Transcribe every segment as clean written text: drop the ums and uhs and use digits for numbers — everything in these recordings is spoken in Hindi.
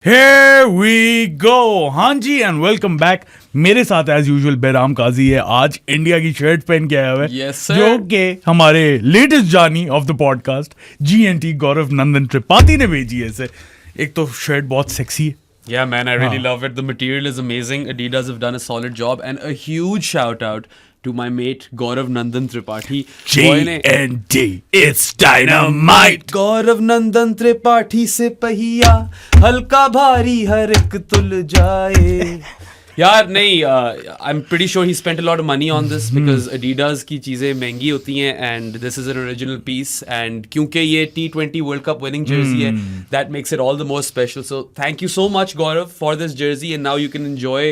Here we go. हाँ जी एंड वेलकम बैक. मेरे साथ एज यूजुअल बेराम काजी है. आज इंडिया की शर्ट पहन के आया हुआ है. Yes, sir. जो कि हमारे लेटेस्ट जानी ऑफ द पॉडकास्ट GNT गौरव नंदन त्रिपाठी ने भेजी है. इसे एक तो शर्ट बहुत सेक्सी है. Yeah, man, I really love it. The material is amazing. Adidas have done a solid job, and a huge shout out to my mate Gaurav Nandan Tripathi. GNT, it's dynamite. गौरव नंदन त्रिपाठी से पहिया हल्का भारी हर एक तुल जाए. यार नहीं, I'm pretty sure he spent a lot of money on this because Adidas की चीज़ें महंगी होती हैं and this is an original piece and क्योंकि ये T20 World Cup winning jersey है, that makes it all the more special. So thank you so much Gaurav for this jersey and now you can enjoy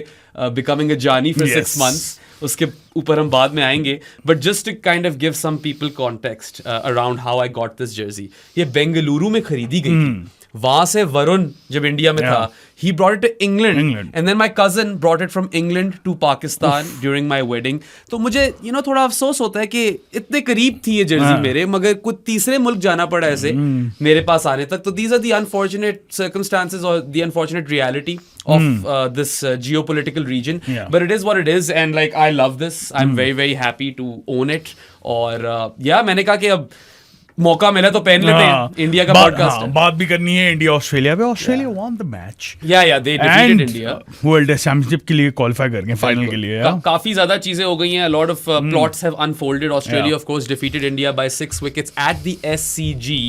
becoming a Jani for 6 months. उसके ऊपर हम बाद में आएंगे. But just to kind of give some people context around how I got this jersey. ये बेंगलुरु में खरीदी गई थी. वहां से वरुण जब इंडिया में था, he brought it to England. And then my cousin brought it from England to Pakistan during my wedding. तो मुझे थोड़ा अफसोस होता है कि इतने करीब थी ये जर्सी मेरे, मगर कुछ तीसरे मुल्क जाना पड़ा ऐसे मेरे पास आने तक. तो these are the unfortunate circumstances or the unfortunate reality of this geopolitical region. But it is what it is and like I love this. I'm very very happy to own it. और मैंने कहा कि अब मौका मिला तो पहन लेते हैं. इंडिया का पॉडकास्ट है. बात भी करनी है इंडिया ऑस्ट्रेलिया पे. Australia won the match. They defeated India. World test championship के लिए क्वालिफाई कर गए फाइनल के लिए. काफी ज्यादा चीजें हो गई हैं. A lot of plots have unfolded. Australia of course defeated India by 6 wickets at the SCG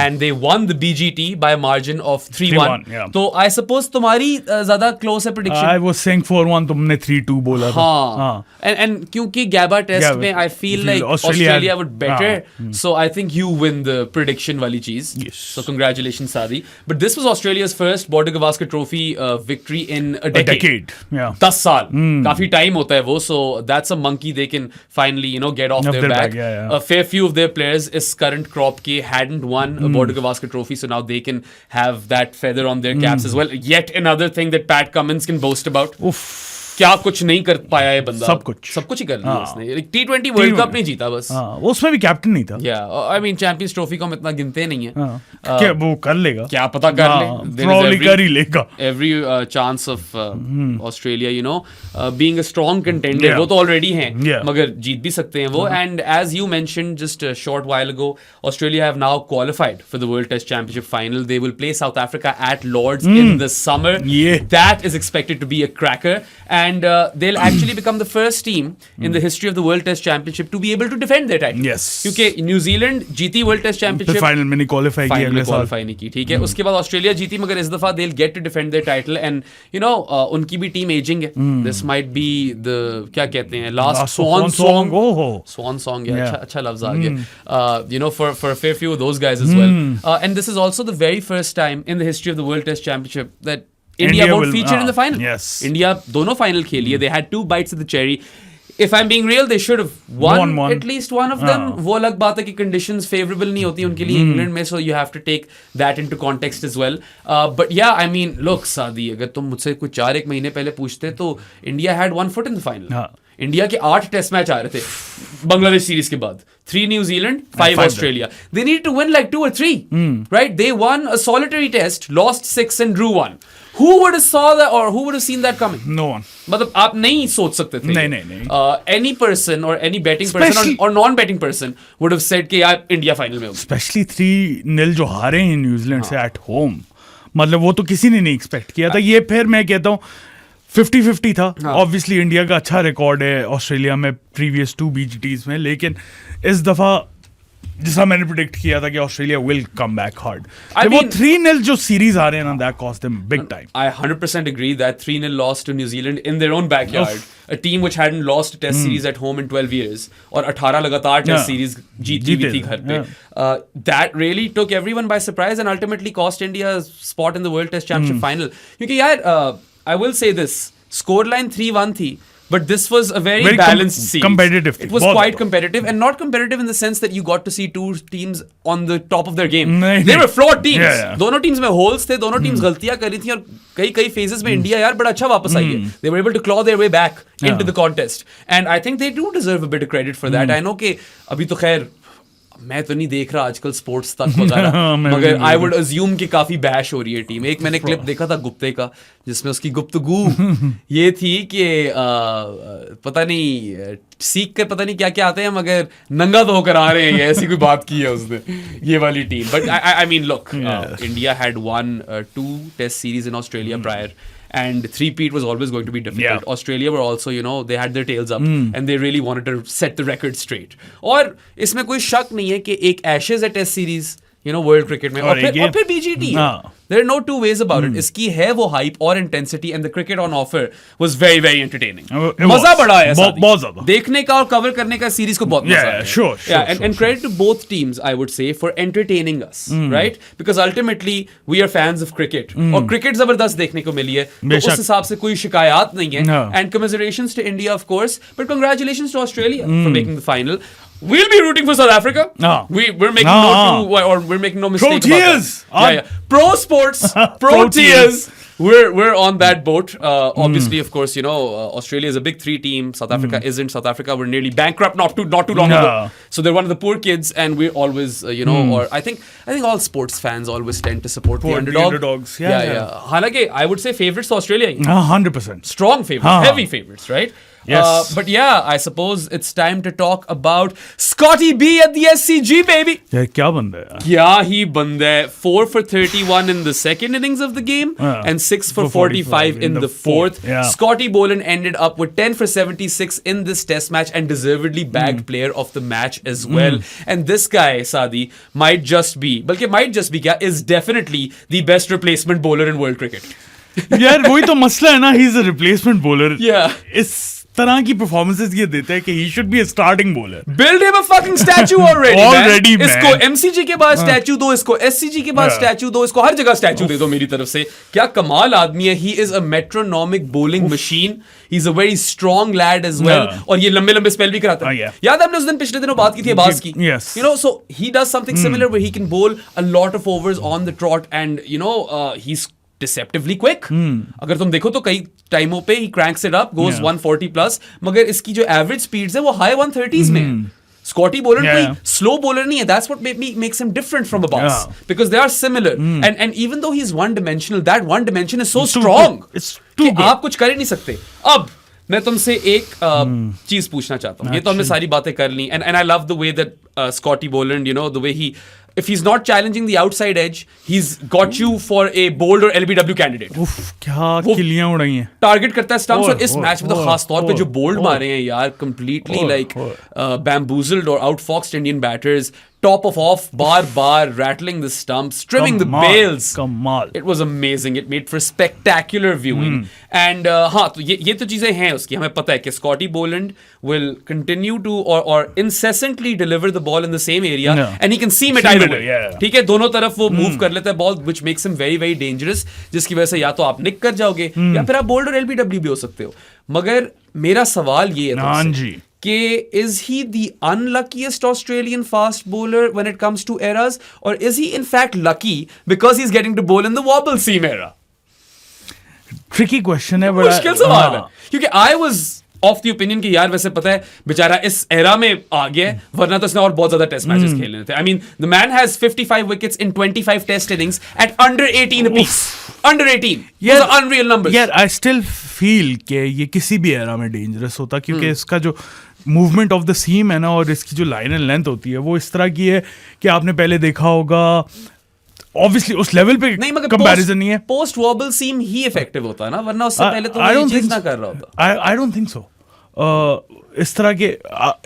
and they won the BGT by a margin of 3-1. तो I suppose तुम्हारी ज्यादा क्लोज है prediction. I was saying 4-1, तुमने 3-2 बोला था. And क्योंकि गैबा टेस्ट में I feel like Australia would better. So I think you win the prediction wali cheez. Yes. So congratulations Sadi. But this was Australia's first Border Gavaskar Trophy victory in a decade. 10 साल. काफी time होता है वो. So that's a monkey they can finally get off their back. A fair few of their players is current crop ke hadn't won a Border Gavaskar Trophy, so now they can have that feather on their caps as well. Yet another thing that Pat Cummins can boast about. क्या कुछ नहीं कर पाया है बंदा. सब कुछ ही कर लिया उसने. T20 वर्ल्ड कप नहीं जीता बस. उसमें भी कैप्टन नहीं था. I mean चैंपियंस ट्रॉफी को हम इतना गिनते नहीं है. क्या वो कर लेगा, क्या पता कर ले. Probably कर ही लेगा. Every chance of Australia being a strong contender. वो तो already हैं मगर जीत भी सकते हैं वो. And as you mentioned just a short while ago, Australia have now qualified for the World Test Championship final. They will play South Africa at Lords in the summer. That is expected to be a cracker. And they'll actually become the first team in the history of the World Test Championship to be able to defend their title. Yes. क्योंकि New Zealand जीती World Test Championship. फाइनल में नहीं क्वालिफाई किया. फाइनल क्वालिफाई नहीं की. ठीक है. उसके बाद ऑस्ट्रेलिया जीती मगर इस दफा they'll get to defend their title and उनकी भी टीम एजिंग है. This might be the क्या कहते हैं last swan song. Swan song. अच्छा लफ्ज आ गया. For a fair few of those guys as well. And this is also the very first time in the history of the World Test Championship that India won't feature in the final. Yes. India दोनों final खेली है. They had 2 bites of the cherry. If I'm being real, they should have won at least one of them. वो अलग बात है कि conditions favorable नहीं होती उनके लिए England में, so you have to take that into context as well. But yeah, I mean, look, Sadi, अगर तुम मुझसे कुछ 4-1 महीने पहले पूछते तो India had 1 foot in the final. India के 8 टेस्ट मैच आ रहे थे बांग्लादेश सीरीज के बाद. 3 New Zealand, 5 Australia. They needed to win like 2 or 3, right? They won a solitary test, lost 6 and drew 1. Who would have saw that or who would have seen that coming? No one. मतलब आप नहीं सोच सकते थे. नहीं. Any person or any betting person or non-betting person would have said कि यार इंडिया फाइनल में होगी. Especially 3-0 जो हारे हैं न्यूजीलैंड से at home. मतलब वो तो किसी ने नहीं एक्सपेक्ट किया था. ये फिर मैं कहता हूँ 50-50 था. ऑब्वियसली इंडिया का अच्छा रिकॉर्ड है ऑस्ट्रेलिया में प्रीवियस 2 BGTs में, लेकिन इस दफा जैसा मैंने प्रेडिक्ट किया था कि Australia will come back hard. वो 3-0 जो सीरीज आ रहे हैं ना, that cost them big time. I 100% agree that 3-0 loss to New Zealand in their own backyard. A team which hadn't lost a test series at home in 12 years और 18 लगातार टेस्ट सीरीज जीती भी थी घर पे. That really took everyone by surprise and ultimately cost India a spot in the World Test Championship final. क्योंकि यार I will say this, scoreline 3-1 थी. But this was a very balanced series. Competitive. It was quite competitive and not competitive in the sense that you got to see 2 teams on the top of their game. They were flawed teams. दोनों teams में holes थे, दोनों teams गलतियां कर रही थी और कई phases में इंडिया यार बड़ा अच्छा वापस आई है. They were able to claw their way back into the contest. And I think they do deserve a bit of credit for that. I know कि अभी तो खैर मैं तो नहीं देख रहा आजकल स्पोर्ट्स तक वगैरह, मगर आई वुड अज्यूम कि काफी बैश हो रही है टीम। एक मैंने क्लिप देखा था गुप्ते का, जिसमें उसकी गुफ्तगू ये थी कि पता नहीं सीख कर पता नहीं क्या क्या आते हैं, मगर नंगा तो होकर आ रहे हैं, ऐसी कोई बात की है उसने, ये वाली team. But I mean look, India had won 2 test series in Australia prior, and three-peat was always going to be difficult. Yeah. Australia were also, you know, they had their tails up and they really wanted to set the record straight. और इसमें कोई शक नहीं है कि एक Ashes है test series, you know, world cricket में, और फिर BGT है. There are no two ways about it. इसकी है वो hype और intensity, and the cricket on offer was very very entertaining. मजा बड़ा है, बहुत ज्यादा देखने का और कवर करने का सीरीज को बहुत मजा आया. Sure. And credit to both teams, I would say, for entertaining us, right? Because ultimately we are fans of cricket. और cricket जबरदस्त देखने को मिली है, तो उस हिसाब से कोई शिकायत नहीं है. And commiserations to India, of course, but congratulations to Australia for making the final. We'll be rooting for South Africa. We're making no mistake about that. Pro sports, pro tears. We're on that boat. Obviously, of course, you know, Australia is a big 3 team. South Africa isn't. South Africa were nearly bankrupt not too long ago. So they're one of the poor kids, and we're always, you know, or I think all sports fans always tend to support the underdog. Underdogs. Yeah. Halanki, I would say favorites to Australia. 100%. Strong favorites, heavy favorites, right? Yes. But yeah, I suppose it's time to talk about Scotty B at the SCG, baby. यार क्या बंदा है? क्या ही बंदा है. 4 for 31 in the second innings of the game, and 6 for 45 in the fourth. Scotty Boland ended up with 10 for 76 in this test match, and deservedly bagged player of the match as well. And this guy, Saadi, might just be क्या, is definitely the best replacement bowler in world cricket. यार वही तो मसला है ना, he is a replacement bowler. Yeah. इस तरह की परफॉर्मेंसेस ये देता है कि he should be a starting bowler. Build him a fucking statue already, man. इसको MCG के बाद स्टैचू दो, इसको SCG के बाद स्टैचू दो, इसको हर जगह स्टैचू दे दो मेरी तरफ से. क्या कमाल आदमी है. He is a metronomic bowling machine. He's a very strong lad as well. और ये लंबे लंबे स्पेल भी कराता है. याद है हमने उस दिन पिछले दिनों बात की थी अब्बास की. Yes. You know, so he does something similar where he can bowl a lot of overs on the trot, and you know, he's deceptively quick. अगर तुम देखो तो कई टाइमों पे he cranks it up, goes 140 plus, मगर इसकी जो एवरेज स्पीड्स है वो हाई 130s में है. Scotty Boland कोई slow bowler नहीं है. That's what makes him different from a boss, because they are similar. And even though he's one dimensional, that one dimension is so strong कि आप कुछ कर ही नहीं सकते. अब मैं तुमसे एक चीज पूछना चाहता हूँ. ये तो हमने सारी बातें कर ली, and I love the way that Scotty Boland, you know, the way if he's not challenging the outside edge, he's got you for a bold or LBW candidate. क्या किलियां उड़ाई हैं. टारगेट करता है स्टंप्स, और इस मैच में तो खास तौर पे जो बोल्ड मारे हैं यार, completely like bamboozled or outfoxed Indian batters. Top of off, bar, rattling the stumps, trimming the bails. कमाल. It was amazing. It made for spectacular viewing. And हाँ, तो ये तो चीजें हैं उसकी. हमें पता है कि Scotty Boland will continue to or incessantly deliver the ball in the same area, and he can seam it either way. ठीक है, दोनों तरफ वो मूव कर लेता है ball, which makes him very very dangerous, जिसकी वजह से या तो आप निक कर जाओगे या फिर आप बोल्ड और LBW भी हो सकते हो. मगर मेरा सवाल ये है कि is he the unluckiest Australian fast bowler when it comes to eras, or is he in fact lucky because he's getting to bowl in the wobble seam era? Tricky question है. मुश्किल सवाल है, क्योंकि I was of the opinion कि यार वैसे पता है बेचारा इस एरा में आ गया, वरना तो इसने और बहुत ज्यादा टेस्ट मैचेस खेलने थे. I mean, the man has 55 wickets in 25 test innings at under 18 apiece. Under 18. Those are unreal numbers. यार I still feel कि ये किसी भी एरा में डेंजरस होता, क्योंकि इसका जो मूवमेंट ऑफ द सीम है ना, और इसकी जो लाइन एंड लेंथ होती है, वो इस तरह की है कि आपने पहले देखा होगा. ऑब्वियसली उस लेवल पे कंपैरिजन नहीं है. पोस्ट वॉबल सीम ही इफेक्टिव होता है ना, वरना उससे पहले तो ये चीज ना कर रहा होता. आई डोंट थिंक सो. इस तरह के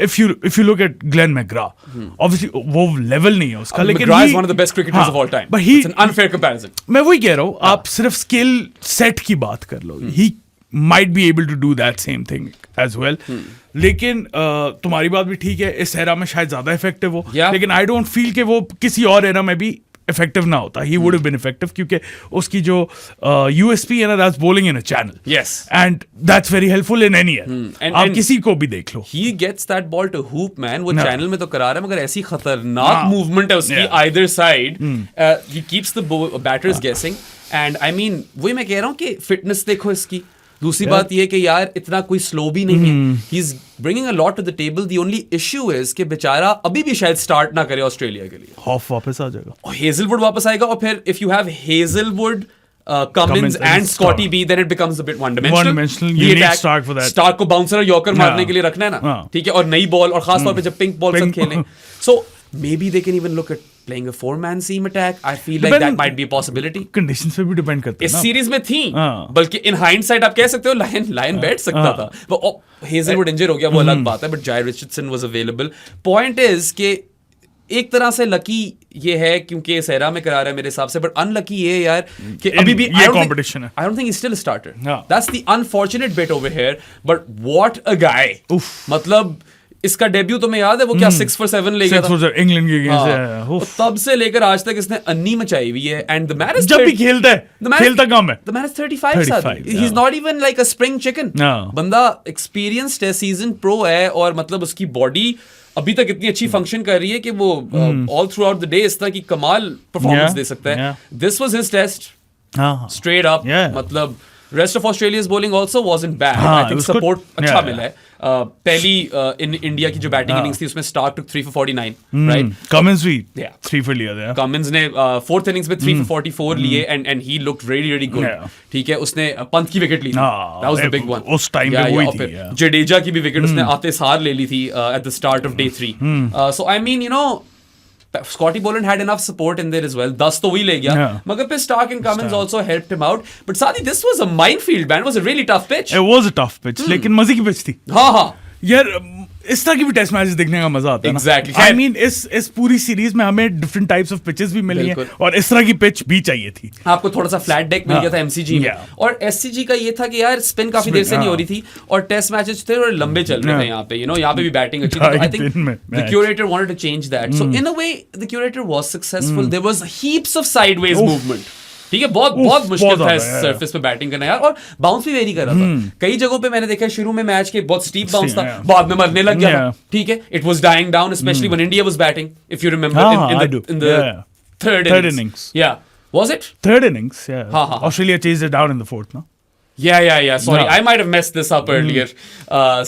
if you look at Glenn McGrath, obviously वो लेवल नहीं है उसका, लेकिन McGrath is one of the best cricketers of all time. But it's an unfair comparison. मैं वही कह रहा हूँ, आप सिर्फ स्किल सेट की बात कर लो. He might be able to do that same thing as well. लेकिन तुम्हारी बात भी ठीक है, इस एरा में शायद ज्यादा इफेक्टिव हो, लेकिन आई डोंट फील कि वो किसी और एरा में भी इफेक्टिव ना होता. He would have been effective क्योंकि उसकी जो USP है ना, that's bowling in a channel. Yes. And that's very helpful in any air. आप किसी को भी देख लो. He gets that ball to hoop, man. वो channel में तो करा रहा है, मगर ऐसी खतरनाक movement है उसकी either side. He keeps the batters guessing. And I mean, वही मैं कह रहा हूँ कि fitness देखो इसकी. दूसरी बात ये कि यार इतना कोई स्लो भी नहीं है, he is bringing a lot to the table. The only issue is कि बेचारा अभी भी शायद स्टार्ट ना करे ऑस्ट्रेलिया के लिए। हॉफ वापस आ जाएगा, और हेजलवुड वापस आएगा, और फिर if you have Hazlewood, Cummins and Scotty B, then it becomes a bit one-dimensional. You need Stark for that. Stark को bouncer और यॉर्कर मारने के लिए रखना है ना, ठीक है, और नई बॉल, और खास तौर पे जब पिंक बॉल सब खेलें, so maybe they can even look at playing a 4-man seam attack. I feel like that might be a possibility. Conditions पे भी डिपेंड करता है इस ना। सीरीज में थी, बल्कि in hindsight आप कह सकते हो लायन बैठ सकता था, वो हेजलवुड इंजर हो गया, वो अलग बात है, but Jai Richardson was available. Point is कि एक तरह से लकी ये है क्योंकि सहरा में करा रहा है मेरे हिसाब से, बट अनलकी ये है यार कि अभी भी ये कंपटीशन है। I don't think he's still a starter. That's the unfortunate bit over here. But what a guy. मतलब इसका डेब्यू तुम्हें याद है वो क्या 6 for 7 ले गया था इंग्लैंड के अगेंस्ट से। तब से लेकर आज तक इसने अन्नी मचाई हुई है, एंड द मैन इज जब भी खेलता है खेलता कम है। द मैन इज 35 साल, he is not even like a spring chicken. बंदा एक्सपीरियंस्ड है, सीजन प्रो है, और मतलब उसकी बॉडी अभी तक इतनी अच्छी फंक्शन कर रही है कि वो all throughout the day इस तरह की कमाल परफॉर्मेंस दे सकता है। This was his test straight up, मतलब rest of Australia's bowling also wasn't bad. I think support अच्छा मिला है। पहली इन इंडिया की जो बैटिंग इनिंग्स थी उसमें Stark took 3 for 49, right? Cummins भी 3 for लिया था। Cummins ने फोर्थ इनिंग्स में 3 for 44 लिए, and he looked really really good. ठीक है, उसने पंत की विकेट ली थी, that was the big one. उस टाइम पे वही थी। जडेजा की भी विकेट उसने आते सार ले ली थी at the start of day 3. So I mean, you know, Scotty Boland had enough support in there as well. 10 तो वही ले गया, मगर फिर Stark and Cummins also helped him out. But Sadi, this was a minefield, man. It was a really tough pitch. It was a tough pitch, लेकिन मजे की पिच थी। हाँ यार इस तरह की भी टेस्ट मैचेस देखने का मजा आता है। Exactly. I mean, इस पूरी सीरीज में हमें डिफरेंट टाइप्स ऑफ पिचेस भी मिली हैं, और इस तरह की पिच भी चाहिए थी। आपको थोड़ा सा फ्लैट डेक मिल गया था एमसीजी में, और एससीजी का ये था कि यार स्पिन काफी देर से नहीं हो रही थी, और टेस्ट मैचेस थे और लंबे चल रहे थे यहाँ पे, यहाँ पे भी बैटिंग अच्छी थी। I think the curator wanted to change that, so in a way the curator was successful. There was heaps of sideways movement, ठीक है, बहुत मुश्किल था इस सरफेस पे बैटिंग करना यार, और बाउंस भी वेरी कर रहा था। कई जगहों पे मैंने देखा शुरू में मैच के बहुत स्टीप बाउंस था, बाद में मरने लग गया, ठीक है, it was dying down, especially when India was batting, if you remember in the third innings. Yeah, was it third innings? Yeah. Australia chased it down in the fourth, no? Yeah. Sorry, I might have messed this up earlier.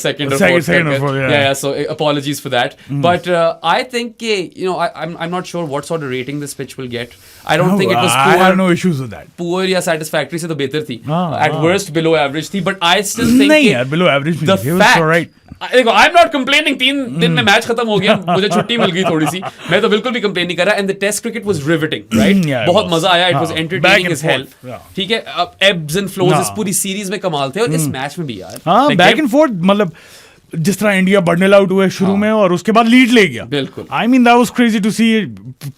Second or fourth. Yeah. So apologies for that. But I think, I'm not sure what sort of rating this pitch will get. I don't think it was poor. I have no issues with that. Poor या satisfactory से तो बेहतर थी. At worst below average थी. But I still think नहीं यार, below average the fact. देखो, I'm not complaining. 3 दिन में मैच खत्म हो गया, मुझे छुट्टी मिल गई थोड़ी सी, मैं तो बिल्कुल भी कंप्लेन नहीं कर रहा। And the test cricket was riveting, right? बहुत मजा आया, it was entertaining as hell, ठीक है। एब्स एंड फ्लोज इस पूरी सीरीज में कमाल थे, और इस मैच में भी यार बैक एंड फोर्थ, मतलब जिस तरह इंडिया बर्नल आउट हुए शुरू में और उसके बाद लीड ले गया, बिल्कुल। I mean that was crazy to see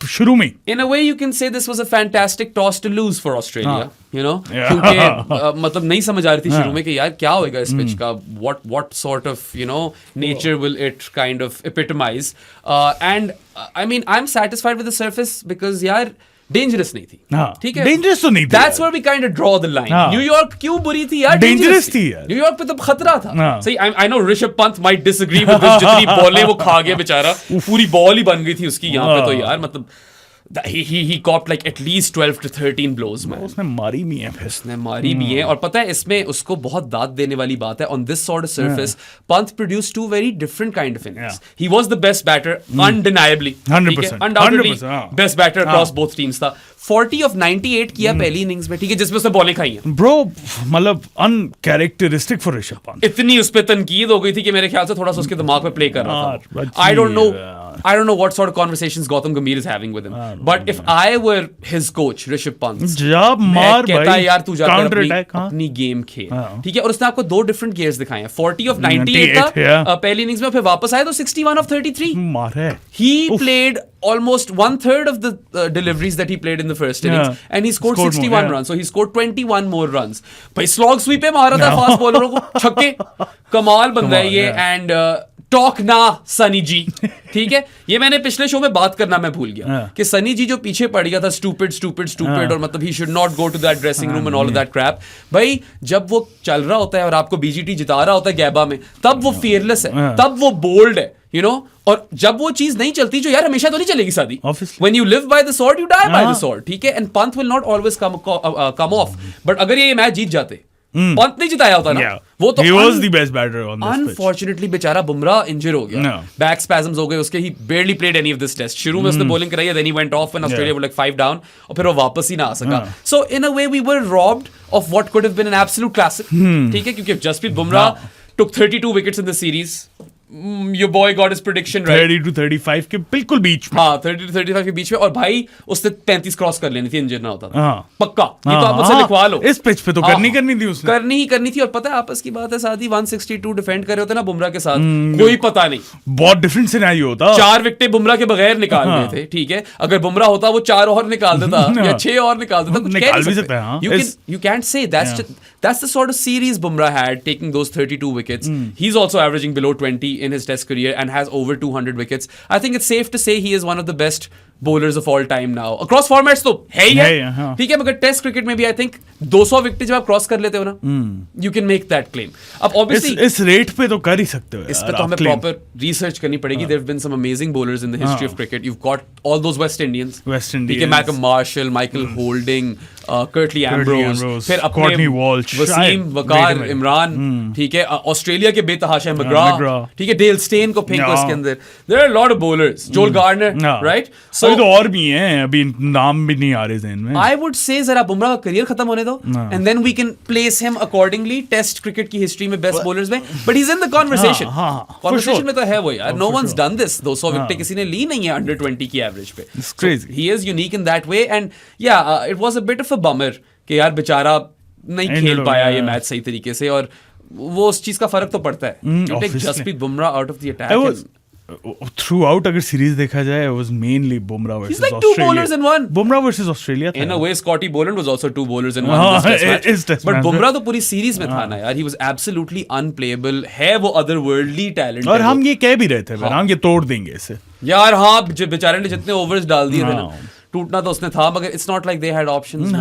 शुरू में। In a way you can say this was a fantastic toss to lose for Australia, क्योंकि मतलब नहीं समझ आ रही थी शुरू में कि यार क्या होएगा इस पिच का, what sort of nature will it kind of epitomise, and I mean I am satisfied with the surface because यार डेंजरस नहीं थी, ठीक है, डेंजरस तो नहीं थी। That's where we kind of draw the line. New York क्यों बुरी थी यार? डेंजरस थी यार, न्यूयॉर्क पे तो खतरा था। सही, I know Rishabh Pant might disagree with this, जितनी बॉलें वो खा गया बेचारा, पूरी बॉल ही बन गई थी उसकी यहाँ पे, तो यार मतलब he copped like at least 12 to 13 blows, man. उसने मारी भी है, फिर उसने मारी भी है, और पता है इसमें उसको बहुत दाद देने वाली बात है, on this sort of surface Pant produced 2 very different kind of innings. He was the best batter, undeniably, 100%, undoubtedly best batter across both teams था। 40 of 98 किया पहली इनिंग्स में, ठीक है, जिसमें उसने बॉलें खाई हैं। ब्रो, मतलब अनकैरेक्टरिस्टिक फॉर ऋषभ पंत। इतनी उस पे तनकीद हो गई थी कि मेरे ख्याल से थोड़ा सा उसके दिमाग में प्ले कर रहा था। I don't know what sort of conversations Gautam Gambhir is having with him. But if I were his coach, Rishabh Pant, मैं कहता यार तू जाकर अपनी गेम खेल, ठीक है। और उसने आपको 2 डिफरेंट गियर्स दिखाए हैं। 40 of 98 था पहली इनिंग्स में, फिर वापस आया तो 61 of 33 मारे। He played almost 1/3 of the deliveries that he played in the first innings, and he scored 61 runs. So he scored 21 more runs. भाई स्लॉग स्वीप पे मारा था फास्ट बॉलरों को छक्के, कमाल बंदा है ये। एंड टॉक ना सनी जी, ठीक है, ये मैंने पिछले शो में बात करना मैं भूल गया कि सनी जी जो पीछे पड़ गया था, स्टूपिड और मतलब he should not go to that dressing room and all of that crap. भाई जब वो चल रहा होता है और आपको बीजीटी जिता रहा होता है गैबा में, तब वो फियरलेस है, तब वो बोल्ड है, और जब वो चीज नहीं चलती, जो यार हमेशा तो नहीं चलेगी शादी, when you live by the sword you die by the sword, ठीक है। And Pant will not always come off, but अगर ये मैच जीत जाते, पंत नहीं जिताया होता ना, Yeah. वो तो He was the best batter on this pitch. Unfortunately बेचारा बुमराह इंजर हो गया, No. बैक स्पैज्म्स हो गए उसके, ही barely played any of this test. शुरू में उसने बॉलिंग कराई, then he went off when Australia were like 5 down, और फिर वो वापस ही ना आ सका. So in a way we were robbed of what could have been an absolute classic. ठीक है, क्योंकि Jasprit Bumrah took 32 wickets in the series. Your boy got his prediction right. 30 to 35 के बिल्कुल बीच में. हाँ, 30 to 35 के बीच में, और भाई उसने 35 क्रॉस कर लेनी थी, इंजर ना होता था. हाँ. पक्का, ये तो आप मुझसे लिखवा लो. इस पिच पे तो करनी थी उसने. करनी थी, और पता है आपस की बात है, साथ ही 162 डिफेंड कर रहे होते ना बुमराह के साथ, कोई पता नहीं, बहुत डिफरेंट सिनेरियो होता. 4 विकेटें बुमराह के बगैर निकाल रहे थे. ठीक है, अगर बुमराह होता वो 4 और निकाल देता या 6 और निकाल देता, कुछ निकाल भी सकता है. हाँ. You can't say that's the sort of series Bumrah had, taking those 32 wickets. He's also averaging below 20 in his test career and has over 200 wickets. I think it's safe to say he is one of the best bowlers of all time now. Across formats तो है ही है. ठीक है, मगर टेस्ट क्रिकेट में भी आई थिंक 200 विकेट जब आप क्रॉस कर लेते हो ना, you can make that claim. अब ऑब्वियसली इस रेट पे तो कर ही सकते हो. इस पे तो हमें प्रॉपर रिसर्च करनी पड़ेगी. There have been some amazing bowlers in the history of cricket. You got all those West Indians. ठीक है, Malcolm Marshall, Michael Holding, Curtly Ambrose, फिर अपने वसीम, वकार, इमरान. ठीक है, ऑस्ट्रेलिया के बेतहाशा मग्रा. ठीक है, डेल स्टेन को फेंको इसके अंदर. There are a lot of bowlers. Joel Garner, right. So तो और भी हैं, अभी नाम भी नहीं आ रहे ज़हन में. आई वुड से जरा बुमराह का करियर खत्म होने दो, and then we can place him accordingly test cricket की हिस्ट्री में बेस्ट बॉलर्स में. But he is in the conversation. Conversation में तो है वो यार. No one's done this. 200 wicket किसी ने ली नहीं है अंडर 20 की एवरेज पे. It's crazy. He is unique in that way, and yeah, it was a bit of a bummer कि यार बेचारा नहीं खेल पाया ये मैच सही तरीके से, और वो उस चीज का फर्क तो पड़ता है. Take Jasprit Bumrah out of the attack. Throughout अगर सीरीज देखा जाए, was mainly Bumrah versus like Australia. 2 bowlers in one. Bumrah versus Australia था. In a way, Scotty Boland was also 2 bowlers in one. But Bumrah तो पूरी सीरीज में था ना यार. He was absolutely unplayable. है वो otherworldly talent. और हम ये कह भी रहे थे, हम ये तोड़ देंगे इसे यार. हाँ, बेचारे ने जितने ओवर्स डाल दिए थे ना, टूटना तो उसने था, मगर it's not like they had options.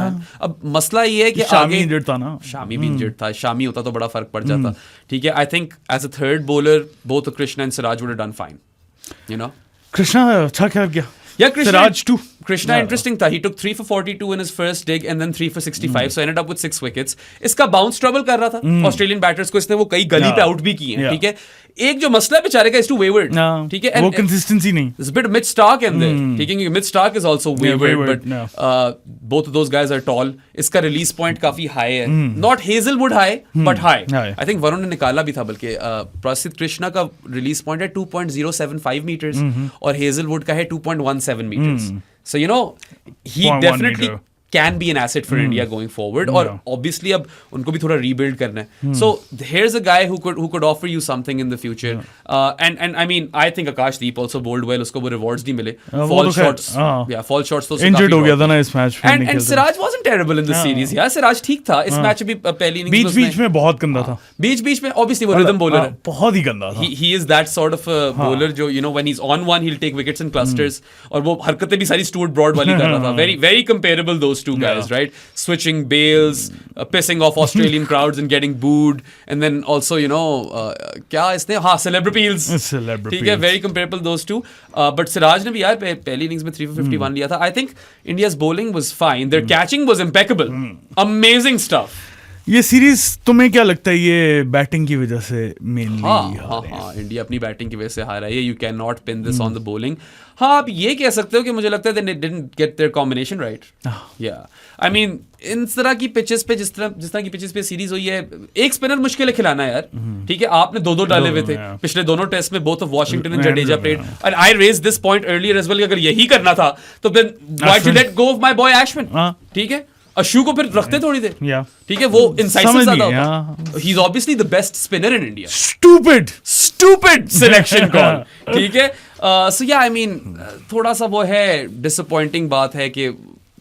अब मसला ये है कि शामी इंजर्ड था ना. शामी भी इंजर्ड था. शामी होता तो बड़ा फर्क पड़ जाता. ठीक है, I think as a third bowler both Krishna and Siraj would have done fine. You know, Krishna अच्छा खेल गया. Yeah, Siraj too. Krishna interesting था. He took 3 for 42 in his first dig and then 3 for 65, so ended up with 6 wickets. इसका बाउंस ट्रबल कर रहा था ऑस्ट्रेलियन बैटर्स को. इसने वो कई गली पे आउट भी किए हैं. ठीक है, एक जो मसला बेचारे का इज टू वेवर्ड. ठीक है, वो कंसिस्टेंसी नहीं. There's a bit of Mitch Stark in there. ठीक है, Mitch Stark is also wayward, but both of those guys are tall. इसका रिलीज पॉइंट काफी हाई है. Not Hazlewood high, but high. I think Varun ने निकाला भी था, बल्कि प्रसिद्ध कृष्णा का रिलीज पॉइंट है 2.075 मीटर्स और हेजलवुड का है 2.17 metres. So you know, he definitely can be an asset for India going forward. और obviously अब उनको भी थोड़ा rebuild करना है. So here's a guy who could offer you something in the future. And I mean, I think Akashdeep also bowled well. उसको वो rewards नहीं मिले. Fall shots, yeah, fall shots तो injured हो गया था ना इस मैच में. And Siraj wasn't terrible in the series. यार Siraj ठीक था इस मैच भी. पहली इनिंग्स बीच में बहुत गंदा था. बीच में obviously वो rhythm bowler है. बहुत ही गंदा था. He is that sort of a bowler जो you know when he's on one he'll take wickets in clusters. और वो हरकतें भी सारी Stuart Broad वाली कर रहा था. Very comparable those two guys, right? Switching bails, pissing off Australian crowds and getting booed, and then also you know क्या इसने celebrities. ठीक है, very comparable those two. But Siraj ने भी यार पहली इनिंग्स में 3 for 51 लिया था. I think India's bowling was fine. Their catching was impeccable. Amazing stuff. ये सीरीज तुम्हें क्या लगता है ये बैटिंग की वजह से मेनली? हाँ, इंडिया अपनी बैटिंग की वजह से हारा है. You can not pin this on the bowling. हाँ, आप ये कह सकते हो कि मुझे लगता है they didn't get their combination right. Yeah, I mean इन तरह की पिचेस पे जिस तरह की पिचेस पे सीरीज हुई है, एक स्पिनर मुश्किल है खिलाना यार. ठीक है, आपने दो डाले हुए थे पिछले दोनों टेस्ट में. Both of Washington and Jadeja played. And I raise this point earlier as well कि अगर यही करना था तो then why to let go of my boy Ashwin. ठीक है, अशु को फिर रखते थोड़ी देर. ठीक है, वो इनसाइड से ज्यादा होता. He is obviously the best spinner in India. Stupid selection call. ठीक है, सो या आई मीन थोड़ा सा वो है डिसअपॉइंटिंग बात है कि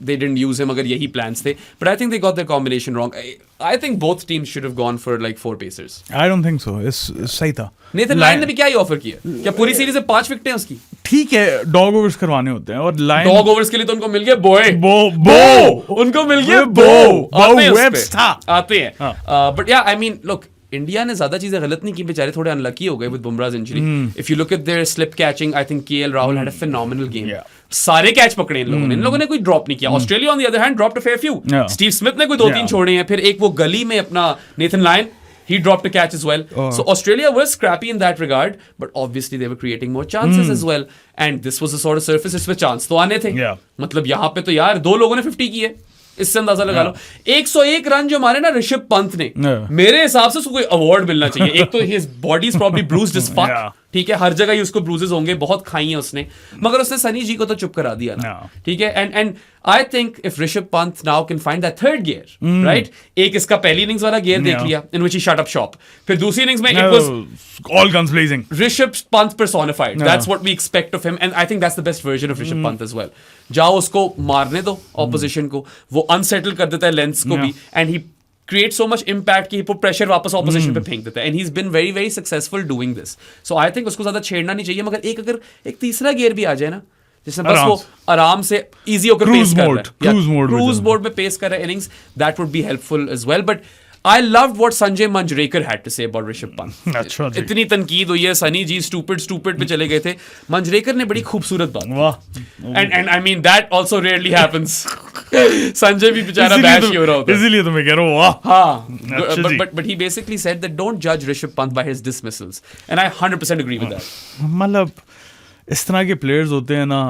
they didn't use him अगर यही plans थे. But I think they got their combination wrong. I think both teams should have gone for like 4 pacers. I don't think so. सही था. Nathan Lyon ने भी क्या ही ऑफर किया? क्या पूरी सीरीज में 5 विकेटें उसकी? ठीक है, डॉग ओवर्स करवाने होते हैं और लाइन डॉग ओवर्स के लिए तो उनको मिल गया उनको मिल गया आते हैं. But yeah, I mean look, India ने ज्यादा चीजें गलत नहीं की. बेचारे थोड़े अनलकी हो गए with Bumrah's injury. If you look at their slip catching, I think KL Rahul had a phenomenal game. सारे कैच पकड़े इन लोगों ने कोई ड्रॉप नहीं किया. Australia on the other hand dropped a fair few. Yeah. Steve Smith ने कोई 2-3 छोड़े हैं. फिर एक वो गली में अपना Nathan Lyon, he dropped a catch as well. So Australia was scrappy in that regard, but obviously they were creating more chances as well. And this was the sort of surface जिसपे chance तो आने थे. Yeah. मतलब यहाँ पे तो यार 2 लोगों ने 50 की है. इससे अंदाजा लगा लो. 101 रन जो मारे ना ऋषभ पंत ने, मेरे हिसाब से उसको कोई अवार्ड मिलना चाहिए. एक तो his body is probably bruised as fuck. Yeah. ठीक है, हर जगह ही उसको ब्रूजेस होंगे, बहुत खाई है उसने, मगर उसने सनी जी को तो चुप करा दिया ना. ठीक है. And I think if Rishabh Pant now can find that third gear, right. एक इसका पहली इनिंग्स वाला गियर देख लिया, in which he shut up shop. फिर दूसरी इनिंग्स में it was all guns blazing. Rishabh Pant personified. That's what we expect of him, and I think that's the best version of Rishabh Pant as well. जाओ उसको मारने दो ऑपोजिशन को, वो अनसेटल कर देता है लेंस को भी, and he create so much impact कि वो प्रेशर वापस ऑपोजिशन पे फेंक देता है. And he is been very very successful doing this. So I think उसको ज्यादा छेड़ना नहीं चाहिए. मगर अगर एक तीसरा गियर भी आ जाए ना, जिसमें बस वो आराम से इजी होकर पेस कर रहा है, क्रूज मोड में पेस कर रहा है innings, that would be helpful as well. But I loved what Sanjay Manjrekar had to say about Rishabh Pant. अच्छा जी. इतनी तनकीद हुई है, सनी जी stupid पे चले गए थे. मंजरेकर ने बड़ी खूबसूरत बात. वाह. And I mean that also rarely happens. Sanjay भी बेचारा बैश ही हो रहा होता है. इसीलिए तो मैं कह रहा हूँ वाह. हाँ. But he basically said that don't judge Rishabh Pant by his dismissals. And I 100% agree with that. मतलब इस तरह के प्लेयर्स होते हैं ना,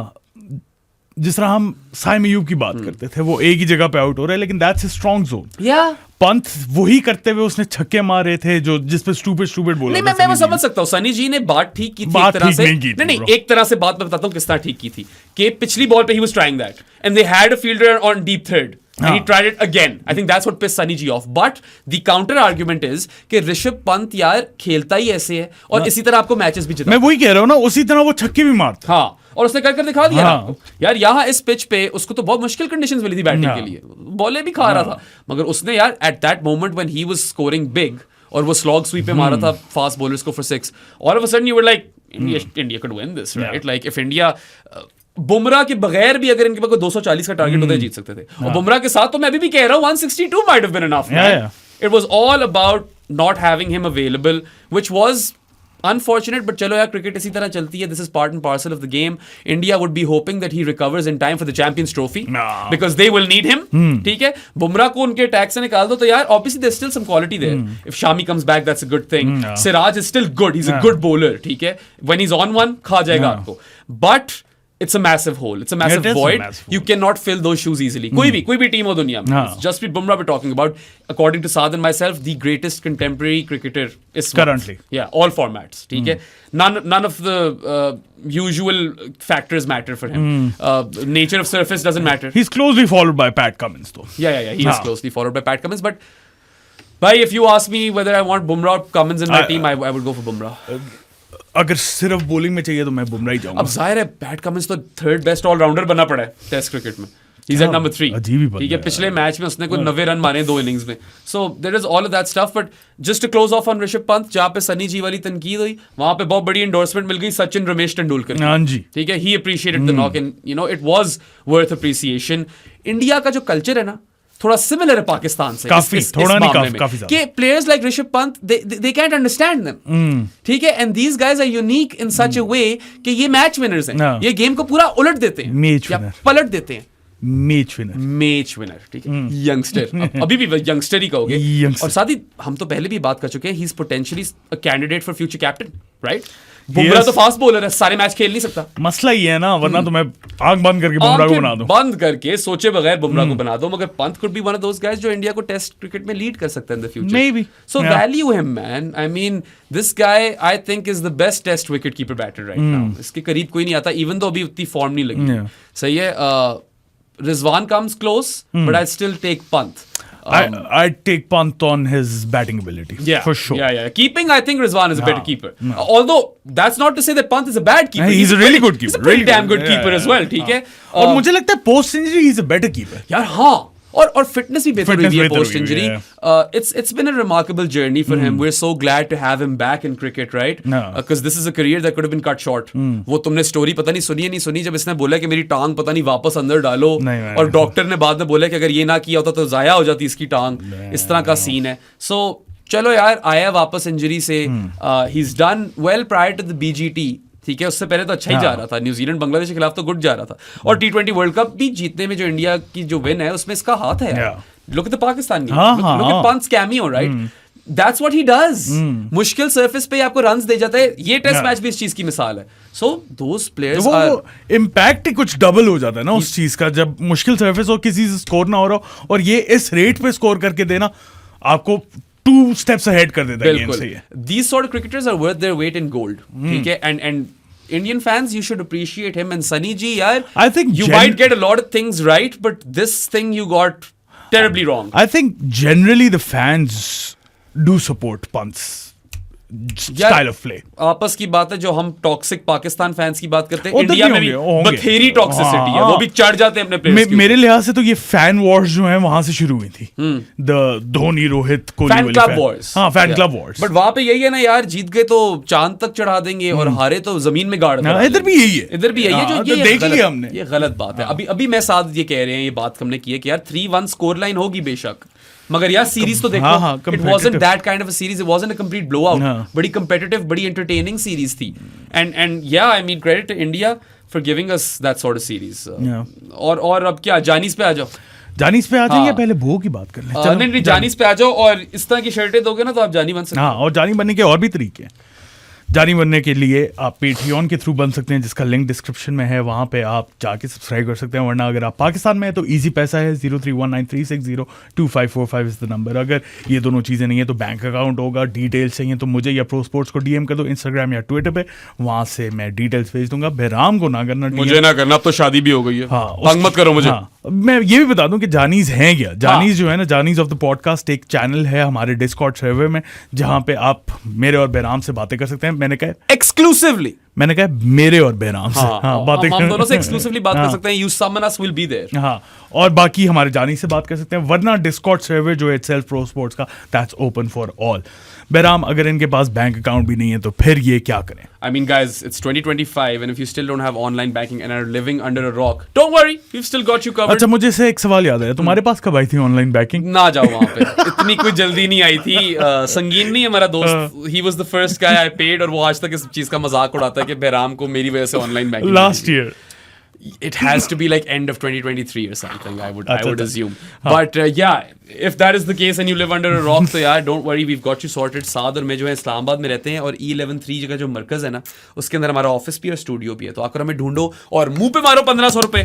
जिस तरह हम साइम अयूब की बात करते थे, वो एक ही जगह पे आउट हो रहा है, लेकिन that's his strong zone. Yeah. Pant वही करते हुए उसने छक्के मारे थे जो जिस पे स्टूपिड बोला. नहीं, मैं वो समझ सकता हूँ. सनी जी ने बात ठीक की थी एक तरह से. नहीं, एक तरह से बात मैं बताता हूँ किस तरह ठीक की थी. कि पिछली बॉल पे he was trying that and they had a fielder on deep third. And he tried it again. I think that's what pissed Sunny G off. But the counter argument is कि ऋषभ पंत यार खेलता ही ऐसे है और इसी तरह आपको मैचेस भी जिता. मैं वही कह रहा हूँ ना, उसी तरह वो छक्के भी मारता. हाँ, और उसने कर दिखा दिया. हाँ. यार यहाँ इस पिच पे उसको तो बहुत मुश्किल कंडीशंस मिली थी बैटिंग के लिए, बॉलें भी खा रहा था, मगर उसने यार at that moment when he was scoring big और वो स्लॉग स्वीप पे मारा था फास्ट बॉलर्स को for 6, all of a sudden you were like India could win this, right. Like if India Bumrah के बगैर भी अगर इनके पास 240 का टारगेट होता है जीत सकते थे. और बुमराह के साथ तो मैं अभी भी कह रहा हूँ 162 might have been enough. It was all about not having him available, which was unfortunate. But चलो यार, क्रिकेट इसी तरह चलती है. This is part and parcel of the game. India would be hoping that he recovers in time for the Champions Trophy because they will need him. ठीक है, बुमराह को उनके टैग से निकाल दो तो यार obviously there's still some quality there. If Shami comes back, that's a good thing. Siraj is still good. He's a good bowler. ठीक है, when he's on one, खा जाएगा आपको. But it's a massive hole. It's a massive void. You cannot fill those shoes easily. कोई भी team हो दुनिया में. Just with Bumrah we're talking about. According to Saad and myself, the greatest contemporary cricketer is currently. Yeah, all formats. ठीक है. None of the usual factors matter for him. Nature of surface doesn't matter. He's closely followed by Pat Cummins though. Yeah. He is closely followed by Pat Cummins. But if you ask me whether I want Bumrah or Cummins in my team, I would go for Bumrah. अगर सिर्फ बॉलिंग में चाहिए तो मैं बुमराह ही जाऊंगा. अब जाहिर है पैट कमिंस तो थर्ड बेस्ट ऑलराउंडर बनना पड़ा है टेस्ट क्रिकेट में. He's at number 3. ठीक है, पिछले मैच में उसने कोई 90 रन मारे 2 इनिंग्स में. So there is all of that stuff. But just to close off on Rishabh Pant, जहाँ पे सनी जी वाली तनकीद हुई, वहां पे बहुत बड़ी एंडोर्समेंट मिल गई सचिन रमेश तेंदुलकर. हाँ जी. ठीक है, he appreciated the knock and you know it was worth appreciation. India का जो कल्चर है ना, थोड़ा सिमिलर है पाकिस्तान से. काफी कि players like Rishabh Pant they can't understand them. ठीक है, and these guys are unique in such a way कि ये मैच विनर्स हैं. ये गेम को पूरा उलट देते हैं या पलट देते हैं. Match winner. ठीक है, यंगस्टर. अभी भी यंगस्टर ही कहोगे. और साथ ही हम तो पहले भी बात कर चुके हैं, he is potentially a candidate for future captain, right. Bumrah तो फास्ट बॉलर है, सारे मैच खेल नहीं सकता. मसला ये है ना, वरना तो मैं आंख बंद करके बुमराह को बना दूं. बंद करके सोचे बगैर बुमराह को बना दो. मगर Pant could be one of those guys जो इंडिया को टेस्ट क्रिकेट में लीड कर सकता है in the future. Maybe. So value him man. I mean this guy I think is the best test wicket keeper batter right now. इसके करीब कोई नहीं आता, इवन तो अभी उतनी फॉर्म नहीं लगी. सही है. Rizwan comes close, but I still take Pant. I'd take Pant on his batting ability. Yeah, for sure. Yeah. Keeping, I think Rizwan is a better keeper. Although that's not to say that Pant is a bad keeper. He's a really good keeper. He's a pretty damn good keeper as well. ठीक है. और मुझे लगता है post injury he's a better keeper. यार हाँ. और फिटनेस भी बेहतर हुई है post injury. It's been a remarkable journey for him. We're so glad to have him back in cricket, right? Because this is a career that could have been cut short. वो तुमने स्टोरी पता नहीं सुनी जब इसने बोला कि मेरी टांग पता नहीं वापस अंदर डालो, और डॉक्टर ने बाद में बोला कि अगर ये ना किया होता तो जाया हो जाती इसकी टांग. इस तरह का सीन है. सो चलो यार, आया वापस इंजरी से. He's done well prior to the BGT. ठीक है, उससे पहले तो अच्छा ही जा रहा था, न्यूजीलैंड बांग्लादेश के खिलाफ तो गुड जा रहा था, और T20 वर्ल्ड कप भी जीतने में जो इंडिया की जो विन है उसमें इसका हाथ है यार। Look at the Pakistan game, look at Pant's cameo, right? That's what he does. मुश्किल सरफेस पे आपको रन्स दे जाता है, ये टेस्ट मैच भी इस चीज की मिसाल है। So those players वो are इम्पैक्ट ही कुछ डबल हो जाता है ना उस चीज का, जब मुश्किल सरफेस हो, किसी से स्कोर ना हो रहा हो, और ये इस रेट पे स्कोर करके देना आपको 2 steps ahead कर देता है गेम से। ये These sort of cricketers are worth their weight in gold, ठीक है? And Indian fans, you should appreciate him. And Sunny ji, yaar, I think you might get a lot of things right, but this thing you got terribly wrong. I think generally the fans do support Pant's style of play. आपस की बात है, जो हम टॉक्सिक पाकिस्तान फैंस की बात करते हैं, उधर इंडिया भी में भी होंगे। बथेरी टॉक्सिसिटी है, हाँ। वो भी चढ़ जाते हैं अपने प्लेयर्स के मेरे लिहाज से तो ये फैन वॉर्स जो है वहां से शुरू हुई थी, द धोनी रोहित कोहली फैन वाली क्लब वॉर्स। हाँ, फैन क्लब वॉर्स। बट वहां पे यही है ना यार, जीत गए तो चांद तक चढ़ा देंगे और हारे तो जमीन में गाड़ देंगे। इधर भी यही है, इधर भी यही है, जो हाँ, ये तो देख गलत- लिया हमने। ये गलत बात है। अभी मैं साथ ये कह रहे हैं, ये बात हमने की है कि यार 3-1 स्कोर लाइन होगी बेशक, मगर यार सीरीज तो देखो, हाँ, it wasn't that kind of a series, it wasn't a complete blowout, हाँ। बड़ी कंपेटिटिव, बड़ी एंटरटेनिंग सीरीज थी। And yeah I mean credit to India for giving us that sort of series. और अब क्या, जानीस पे आ जाओ। जानीस पे आ जाइए, हाँ। पहले भो की बात कर लें। नहीं, जानीस पे आ जाओ, और इस तरह की शर्टें दोगे ना तो आप जानी बन सकते हाँ, और जानी बनने के और भी तरीके हैं। जानी बनने के लिए आप पेट्रियन के थ्रू बन सकते हैं, जिसका लिंक डिस्क्रिप्शन में है, वहाँ पे आप जाके सब्सक्राइब कर सकते हैं। वरना अगर आप पाकिस्तान में है तो इजी पैसा है, 031936025545 इज द नंबर। अगर ये दोनों चीज़ें नहीं है तो बैंक अकाउंट होगा। डिटेल्स चाहिए तो मुझे या प्रो स्पोर्ट्स को DM कर दो, इंस्टाग्राम या ट्विटर पे, वहाँ से मैं डिटेल्स भेज दूंगा। बहराम को ना करना, मुझे ना करना, अब तो शादी भी हो गई है। हाँ, तंग मत करो मुझे। हाँ, मैं ये भी बता दूं कि जानीज हैं क्या। जानीज जो है ना, जानीज ऑफ द पॉडकास्ट एक चैनल है हमारे डिस्कॉर्ड सर्वर में, जहां पे आप मेरे और बहराम से बातें कर सकते हैं। मैंने कहा मेरे और बहराम से बातें हम दोनों से एक्सक्लूसिवली बात कर हाँ। सकते हैं। You summon us, we'll be there. हाँ, और बाकी हमारे जानी से बात कर सकते हैं। वरना डिस्कॉर्ड सर्वर जो है इटसेल्फ प्रो स्पोर्ट्स का, that's open for all. Bahram, अगर इनके पास बैंक अकाउंट भी नहीं है तो फिर ये क्या करें? I mean, guys, it's 2025, and if you still don't have online banking and are living under a rock, don't worry, we've still got you covered. अच्छा, मुझे से एक सवाल याद है, तुम्हारे पास कब आई थी ऑनलाइन बैंकिंग? ना जाओ वहां पे, इतनी कोई जल्दी नहीं आई थी। संगीन नहीं हमारा दोस्त, he was the first guy I paid, और वो आज तक इस चीज का मजाक उड़ाता है कि बहराम को मेरी वजह से online banking last year it has to be like end of 2023 or something, I would assume. हाँ. But yeah, if that is the case and you live under a rock, तो यार don't worry, we've got you sorted. साद और मैं जो है इस्लामाबाद में रहते हैं, और E113 जगह जो मरकज है ना, उसके अंदर हमारा ऑफिस भी और स्टूडियो भी है। तो आकर हमें ढूंढो और मुंह पे मारो 1500 रुपए।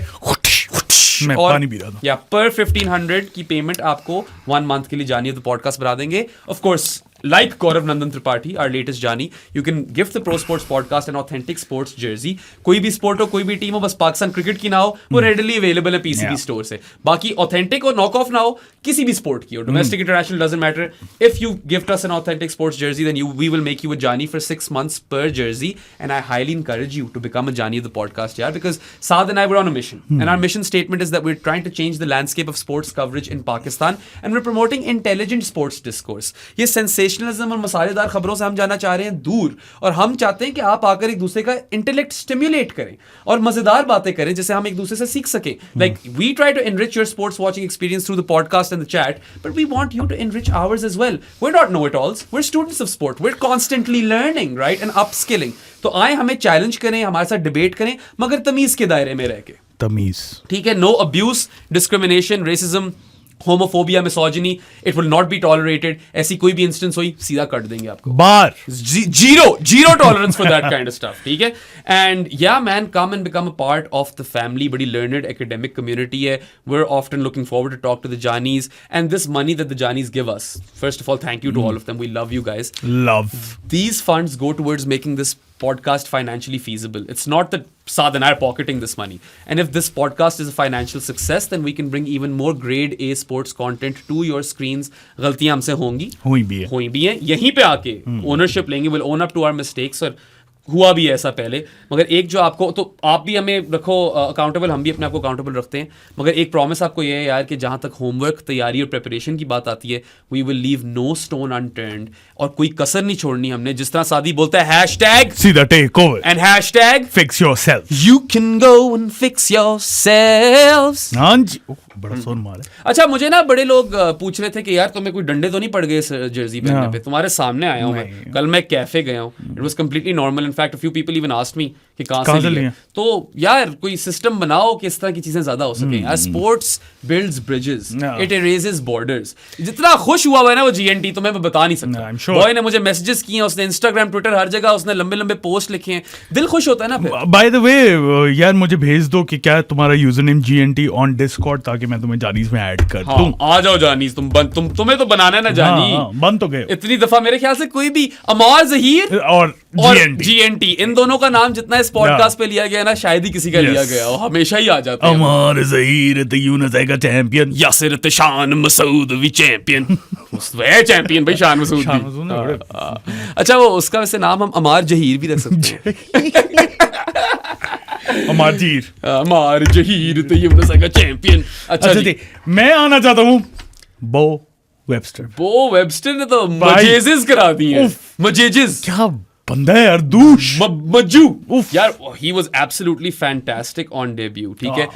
मैं पानी पी रहा था। या पर 1500 की पेमेंट आपको 1 मंथ के लिए जानी है तो पॉडकास्ट बना देंगे। Of course, like Gaurav Nandan Tripathi, our latest Jani, you can give the Pro Sports Podcast an authentic sports jersey. कोई भी स्पोर्ट हो, कोई भी टीम हो, बस पाकिस्तान क्रिकेट की ना हो, वो readily available है PCB स्टोर से। बाकी authentic हो, knock off ना हो, किसी भी स्पोर्ट की हो, domestic, international, doesn't matter. If you gift us an authentic sports jersey, then we will make you a Jani for 6 months per jersey. And I highly encourage you to become a Jani of the podcast, yeah, because Saad and I were on a mission. And our mission statement is that we're trying to change the landscape of sports coverage in Pakistan, and we're promoting intelligent sports discourse. ये सेंसेशनलिज्म और मसालेदार खबरों से हम जाना चाह रहे हैं दूर, और हम चाहते हैं कि आप आकर एक दूसरे का इंटेलेक्ट स्टिम्युलेट करें और मजेदार बातें करें जिससे हम एक दूसरे से सीख सकें। Like we try to enrich your sports watching experience through the podcast and the chat, but we want you to enrich ours as well. We not know it alls, we are students of sport, we are constantly learning, right, and upskilling. तो आए हमें चैलेंज करें, हमारे साथ डिबेट करें, मगर तमीज के दायरे में रह के। तमीज, ठीक है? No abuse, discrimination, racism, homophobia, misogyny, it will not be tolerated. ऐसी कोई भी इंस्टेंस हुई, सीधा कट देंगे आपको। Bar zero tolerance for that kind of stuff, ठीक है? And yeah man, come and become a part of the family. बड़ी लर्नड एकेडमिक कम्युनिटी है। We are often looking forward to talk to the जानीज, and this money that the जानीज give us, first of all thank you to all of them, we love you guys. Love, These funds go towards making this podcast financially feasible. It's not that Saad and I are pocketing this money. And if this podcast is a financial success, then we can bring even more grade A sports content to your screens. गलतियां हमसे होंगी, हुई भी है। यहीं पे आके ओनरशिप लेंगे, we'll own up to our mistakes, और हुआ भी ऐसा पहले। मगर एक जो आपको, तो आप भी हमें रखो अकाउंटेबल, हम भी अपने आप को अकाउंटेबल रखते हैं। मगर एक प्रॉमिस आपको ये है यार कि जहाँ तक होमवर्क, तैयारी और प्रिपरेशन की बात आती है, we will leave no stone unturned, और कोई कसर नहीं छोड़नी हमने। जिस तरह सादी बोलता है, हैशटैग सीधा take over and hashtag fix yourself. You can go and fix yourselves. हाँ जी, बड़ा सुर मार है। अच्छा, मुझे ना बड़े लोग पूछ रहे थे कि यार तुम्हें कोई डंडे तो नहीं पड़ गए इस जर्सी पहनने हाँ। पे? तुम्हारे सामने आया हूँ मैं। कल मैं कैफे गया हूँ, it was completely normal. In fact a few people even asked me कि कहाँ से लिए। तो यार कोई सिस्टम बनाओ कि इस तरह की चीजें ज्यादा हो सके यार। Sports builds bridges, it erases borders. जितना खुश हुआ है ना वो जीएनटी, तो मैं बता नहीं सकता। बॉय ने मुझे मैसेजेस किए, उसने इंस्टाग्राम, ट्विटर, हर जगह उसने लंबे लंबे पोस्ट लिखे हैं। दिल खुश होता है ना फिर। बाय द वे यार मुझे भेज दो कि क्या तुम्हारा user name GNT on Discord, ताकि मैं तुम्हें जानीज में ऐड कर दूं। आ जाओ जानीज, तुम्हें तो बनाना है ना जानी। बन तो गए इतनी दफा मेरे ख्याल से कोई भी अमार जहीर और GNT इन दोनों का नाम जितना इस पॉडकास्ट पे लिया गया ना, शायद ही किसी का लिया गया हो। हमेशा ही आ जाता है अमार जहीर द यूनस का चैंपियन, यासिर शान मसूद भी चैंपियन। वह चैंपियन भाई शान मसूद भी। अच्छा, वो उसका वैसे नाम हम अमार जहीर भी रख सकते हैं। अमार जहीर तो यूनस का चैंपियन। अच्छा जी, मैं आना चाहता हूँ बो वेबस्टर ने तो मजेजिस करा दिए। मजेजिस क्या बंदा है यार, दूश मज्जू यार। He was absolutely fantastic on debut. ठीक है,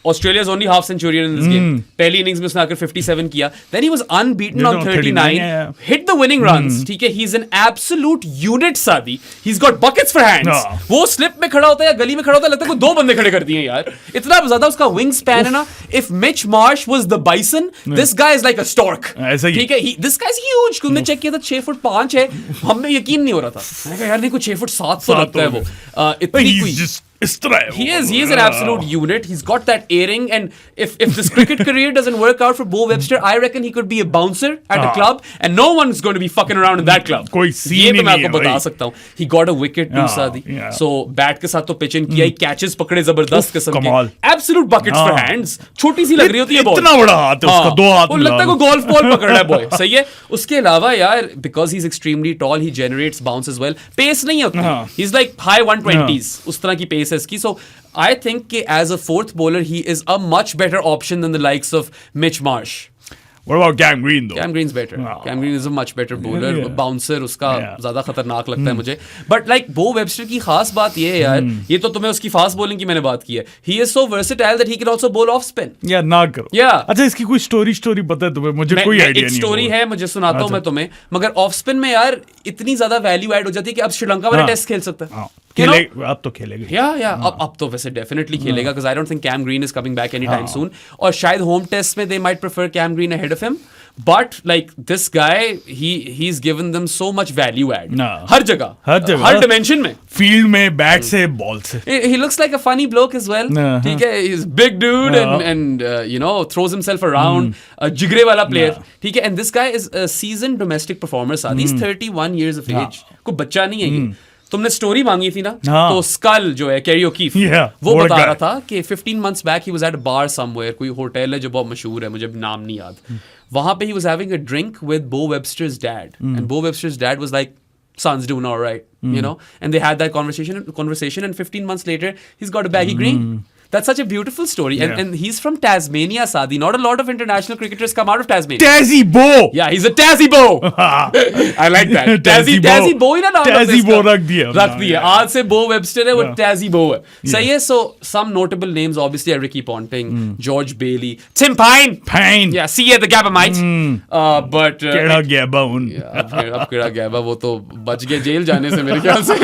Australia's only half centurion in this game. पहली इनिंग्स में उसने आकर 57 किया। Then he was unbeaten on 39, hit the winning runs. ठीक है, he is an absolute unit Sadi. He has got buckets for hands. वो स्लिप में खड़ा होता है या गली में खड़ा होता है, लगता है कोई दो बंदे खड़े कर दिए यार। इतना ज्यादा उसका विंग स्पैन है ना। If Mitch Marsh was the bison, this guy is like a stork. ठीक है, दिस गाय इज ह्यूज। तुमने चेक किया था 6 फुट 5 है, हमें यकीन नहीं हो रहा था। मैंने कहा यार नहीं, कुछ 6 फुट 7 तो लगता है वो। इतनी कोई इस तरह है। He is an absolute unit. He's got that earring, and if this cricket career doesn't work out for Bo Webster, I reckon he could be a bouncer at a club, and no one's going to be fucking around in that club. कोई scene ये तो मैं नहीं आपको है बता भाई। सकता हूँ। He got a wicket too, सादी। So बैट के साथ तो पिच इन किया ही, कैचेस पकड़े जबरदस्त किस्म के, absolute buckets for hands। छोटी सी लग रही होती है बॉल, इतना बड़ा हाथ है उसका, 2 हाथ वो लगता है कोई गोल्फ बॉल पकड़ रहा है बॉय। सही है। उसके अलावा यार, because he's extremely tall, he generates bounce as well. Pace नहीं होती, he's like high 120s, उस तरह की pace है इसकी। So I think कि as a fourth bowler, he is a much better option than the likes of Mitch Marsh. What about Cam Green though? Cam Green's better. Cam Green is a much better bowler. Bouncer उसका ज्यादा खतरनाक लगता है मुझे. But like Bo Webster की खास बात ये है यार, ये तो तुम्हें उसकी फास्ट बॉलिंग की मैंने बात की है. He is so versatile that he can also bowl off spin. यार ना करो. अच्छा इसकी कोई स्टोरी पता है तुम्हें? मुझे कोई आइडिया नहीं. एक स्टोरी है, मुझे सुनाता हूँ मैं तुम्हें. मगर ऑफ स्पिन में यार इतनी ज्यादा वैल्यू ऐड हो जाती है कि अब श्रीलंका वाला टेस्ट खेल सकता है. अब तो खेलेगा. अब तो वैसे डेफिनेटली खेलेगा, because I don't think Cam Green is coming back anytime soon. और शायद होम टेस्ट में they might prefer Cam Green ahead of him. But like this guy, he's given them so much value add. हर जगह, हर dimension में. Field में, बैट से, बॉल से. He looks like a funny bloke as well. ठीक है, he's big dude and you know throws himself around. जिगरे वाला player. ठीक है, and this guy is a seasoned domestic performer. He's 31 years of age. कोई बच्चा नहीं है ये. तुमने स्टोरी मांगी थी ना, तो स्कल जो है कैरी ओकीफ, वो बता रहा था कि 15 months back he was at a bar somewhere, कोई होटल है जो बहुत मशहूर है, मुझे नाम नहीं याद. वहां पे he was having a drink with Bo Webster's dad, and Bo Webster's dad was like, son's doing all right, you know, and they had that conversation, and 15 months later he's got a baggy green. That's such a beautiful story. And he's from Tasmania, Sadi. Not a lot of international cricketers come out of Tasmania. Tassie Bo! Yeah, he's a Tassie Bo! I like that. Tassie Bo ही ना नाम Tassie Bo रख दिया. आज से Bo Webster है, वो Tassie Bo है. सही है. So, some notable names obviously are Ricky Ponting, George Bailey, Tim Pine! Yeah, see you at the Gabba, mate. But... केड़ा गैबा उन. अब केड़ा गैबा, वो तो बच गया जेल जाने से मेरे ख्याल से.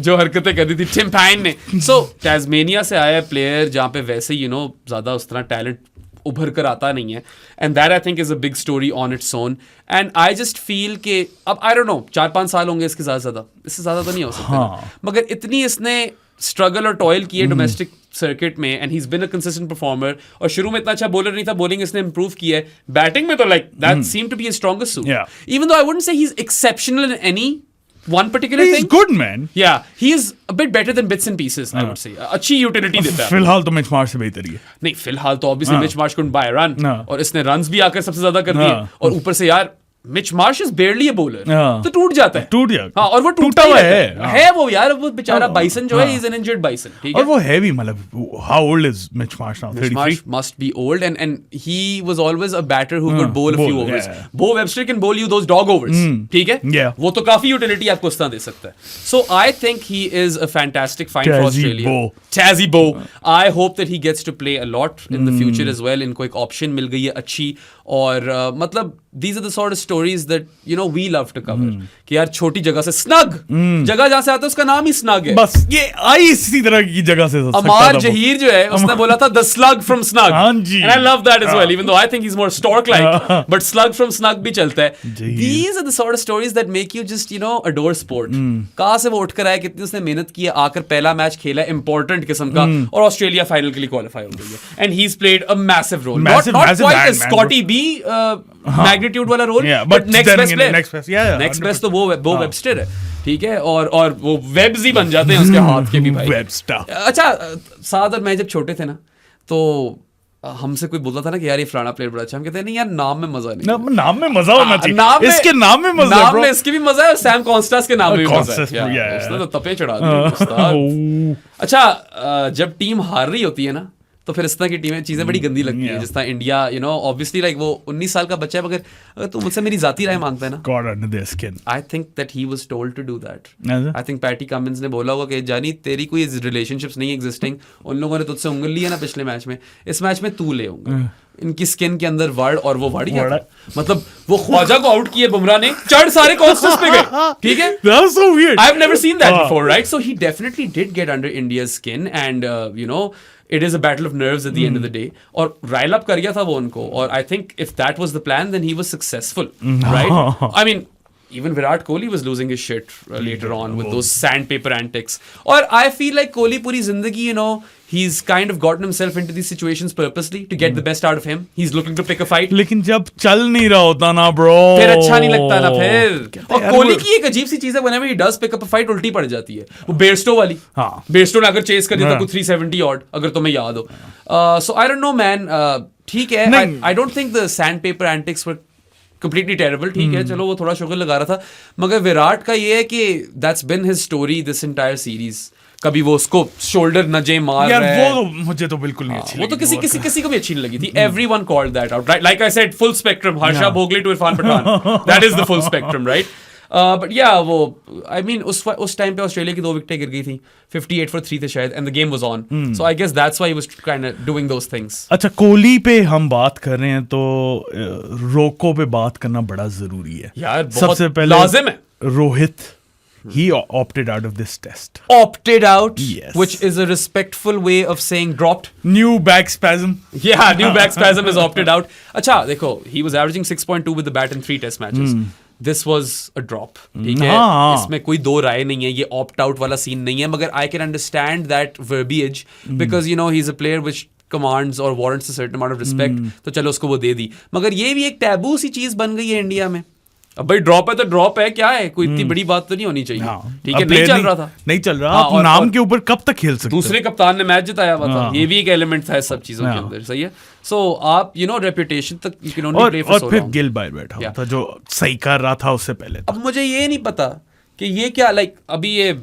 जो हरकतें कर दी थी टिम पाइन ने. सो टास्मेनिया से आया प्लेयर जहाँ पे वैसे यू नो ज्यादा उस तरह टैलेंट उभर कर आता नहीं है, and that I think is a big story on its own. And I just feel कि अब आई डोंट नो 4-5 साल होंगे इसके ज्यादा, इससे ज्यादा तो नहीं हो सकता. मगर इतनी इसने स्ट्रगल और टॉयल की है डोमेस्टिक सर्किट में, and he is been a consistent performer. और शुरू में इतना अच्छा बॉलर नहीं था, बॉलिंग इसने इंप्रूव की है. बैटिंग में तो like that seem to be his strongest suit, even though I wouldn't say he is exceptional in any one particular thing. He's good, man. Yeah, he is a bit better than bits and pieces, I would say. अच्छी utility देता है. फिलहाल तो मिच मार्श से बेहतर ही है. नहीं, फिलहाल तो obviously Mitch Marsh couldn't buy a run. और इसने runs भी आकर सबसे ज्यादा कर दिए. और ऊपर से यार Mitch Marsh is बेयरली a bowler, हाँ। तो टूट जाता है, टूट जाएगा। हाँ, और वो टूटा टूटा हुआ है, है। है वो यार, वो बेचारा हाँ। बाइसन जो है, हाँ। इज एन इंजर्ड बाइसन, ठीक और है। वो है भी, मतलब how old is Mitch Marsh now? 33 Marsh must be old, and he was always a batter who could bowl a few bowl, overs. yeah. Bo Webster can bowl you those dog overs, ठीक है? Yeah. वो तो काफी utility आपको उस तरह दे सकता है. So I think he is a fantastic find for Chazzy Australia. Bo. Chazzy Bo. I hope that he gets to play a lot in the future as well. इनको एक option मिल गई है अच्छी, और मतलब these are the sort of stories that you know we love to cover. कि यार छोटी जगह से snug, जगह जहाँ से आता है उसका नाम ही snug है. बस ये आई इसी तरह की जगह से सकता अमार था वो। जहीर जो है उसने बोला था the slug from snug, हाँ जी। and I love that as well, even though I think he's more stork like, but slug from snug भी चलता है. Zaheer. These are the sort of stories that make you just you know adore sport. कहाँ से वो उठकर आया, कितनी उसने मेहनत की है, आकर पहला मैच खेला इंपॉर्टेंट किस्म का, और ऑस्ट्रेलिया फाइनल के लिए क्वालिफाई हो गई है, and he's played a massive role. Massive, not massive quite man, a man. Scotty B magnitude वाला role, Yeah, but but next then best again, player. next best, yeah, yeah, Next 100%. best तो वो वेबस्टर है, ठीक है, और वो वेब्स ही बन जाते हैं उसके हाथ के भी भाई. Webster. अच्छा, साद और मैं जब छोटे थे ना, तो हमसे कोई बोलता था ना कि यार ये फलाना प्लेयर बड़ा अच्छा, हम कहते हैं नहीं यार, नाम में मजा नहीं. नाम में मजा होना चाहिए। नाम में, इसके नाम में मजा है, नाम bro. में इसके भी मजा है, और सैम कॉन्स्टास के नाम में भी मजा Constas, है. yeah. उसने तो तपे चढ़ा दिए उस्ताद. अच्छा, जब टीम हार रही होती है ना, तो फिर इस तरह की टीमें चीजें बड़ी गंदी लगती है, जिस तरह India, you know, obviously like वो 19 साल का बच्चा है, मगर अगर तू मुझसे मेरी जाती राय मांगता है ना, God under their skin. I think that he was told to do that. ऐसा? I think Patty Cummins ने बोला होगा कि जानी तेरी कोई रिलेशनशिप्स नहीं एग्जिस्टिंग, उन लोगों ने तुझसे उंगल लिया ना पिछले मैच में, इस मैच में तू ले उंगल. इनकी स्किन के अंदर वर्ड, और वो वर्ड क्या था? मतलब वो ख्वाजा को आउट किए बुमराह ने, चढ़ सारे कॉन्स्टेंस पे गए, ठीक है? That was so weird. I've never seen that before, right? So he definitely did get under India's skin, and you know, it is a battle of nerves at the end of the day. और rile up कर गया था वो उनको, और I think if that was the plan, then he was successful, right? I mean, even Virat Kohli was losing his shit later on with those sandpaper antics. और I feel like Kohli पूरी जिंदगी, you know, he's kind of gotten himself into these situations purposely to get the best out of him. He's looking to pick a fight. लेकिन जब चल नहीं रहा होता ना ब्रो, फिर अच्छा नहीं लगता ना फिर. और कोहली की एक अजीब सी चीज है, whenever he does pick up a fight, उल्टी पड़ जाती है. वो बेयरस्टो वाली. हाँ. बेयरस्टो ने अगर चेस कर दिया था कुछ 370 ऑड, अगर तुम्हें याद हो. So I don't know man. ठीक है. I don't think the sandpaper antics were completely terrible. ठीक है, चलो वो थोड़ा शुगर लगा रहा था, मगर विराट का ये है कि that's been his story this entire series. कभी वो उसको शोल्डर नजे मार यार रहा है. वो मुझे तो बिल्कुल नहीं अच्छी वो तो लगी, किसी को भी अच्छी नहीं लगी थी. Everyone called that out, right? Like I said, full spectrum. Harsha Bhogle to Irfan Pathan. That is the full spectrum, right? But yeah, वो I mean उस टाइम पे ऑस्ट्रेलिया की 2 विकेटें गिर गई थी, 58 for 3 थे शायद, and the game was on. So I guess that's why he was kind of doing those things. अच्छा, कोहली पे हम बात कर रहे हैं तो रोको पे बात करना बड़ा जरूरी है यार बहुत सबसे पहले लाजिम है. Rohit, he opted out of this test. Opted out, Yes. which is a respectful way of saying dropped. New back spasm. Yeah, new back spasm is opted out. अच्छा देखो, he was averaging 6.2 with the bat in 3 test matches. This was a drop. ठीक है, हाँ. इसमें कोई दो राय नहीं है, ये opt out वाला सीन नहीं है, मगर I can understand that verbiage because you know he's a player which commands or warrants a certain amount of respect. तो चलो उसको वो दे दी, मगर ये भी एक टैबू सी चीज बन गई है इंडिया में. अब भाई ड्रॉप है तो ड्रॉप है, क्या है, कोई इतनी बड़ी बात तो नहीं होनी चाहिए. ठीक है, नहीं चल रहा था, नहीं चल रहा. हाँ, आप और नाम के ऊपर कब तक खेल सकते दूसरे कप्तान ने मैच जिताया हुआ था, हाँ. ये भी एक एलिमेंट था इस सब चीजों के अंदर. सही है. सो आप यू नो रेपुटेशन तक you can only play for so और फिर लॉन्ग. गिल बाहर बैठा हुआ था जो सही कर रहा था उससे पहले. अब मुझे ये नहीं पता कि ये क्या लाइक अभी ये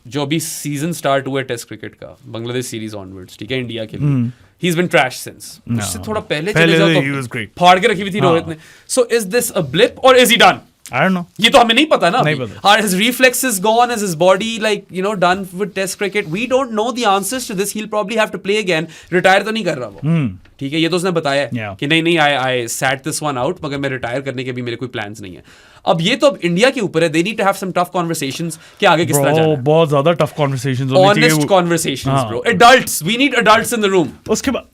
जो अभी सीजन स्टार्ट हुआ है टेस्ट क्रिकेट का, बांग्लादेश सीरीज ऑनवर्ड्स, ठीक है, इंडिया के लिए he is been trash since. उससे थोड़ा पहले चले जाओ he was तो great. फाड़ के रखी हुई थी रोहित ने. So is this a blip और is he done? I don't know. ये तो हमें नहीं पता ना. नहीं पता. Are his reflexes gone? Is his body like you know done with Test cricket? We don't know the answers to this. He'll probably have to play again. Retire तो नहीं कर रहा वो. ठीक है, ये तो उसने बताया है Yeah. कि नहीं I sat this one out, मगर मैं रिटायर करने के भी मेरे कोई प्लान्स नहीं है. अब ये तो अब इंडिया के ऊपर है. They need to have some tough conversations कि आगे किस तरह जाना है. बहुत ज्यादा टफ कॉन्वर्सेशंस होनी चाहिए. Honest conversations, हाँ. bro. Adults. We need adults in the room. उसके बाद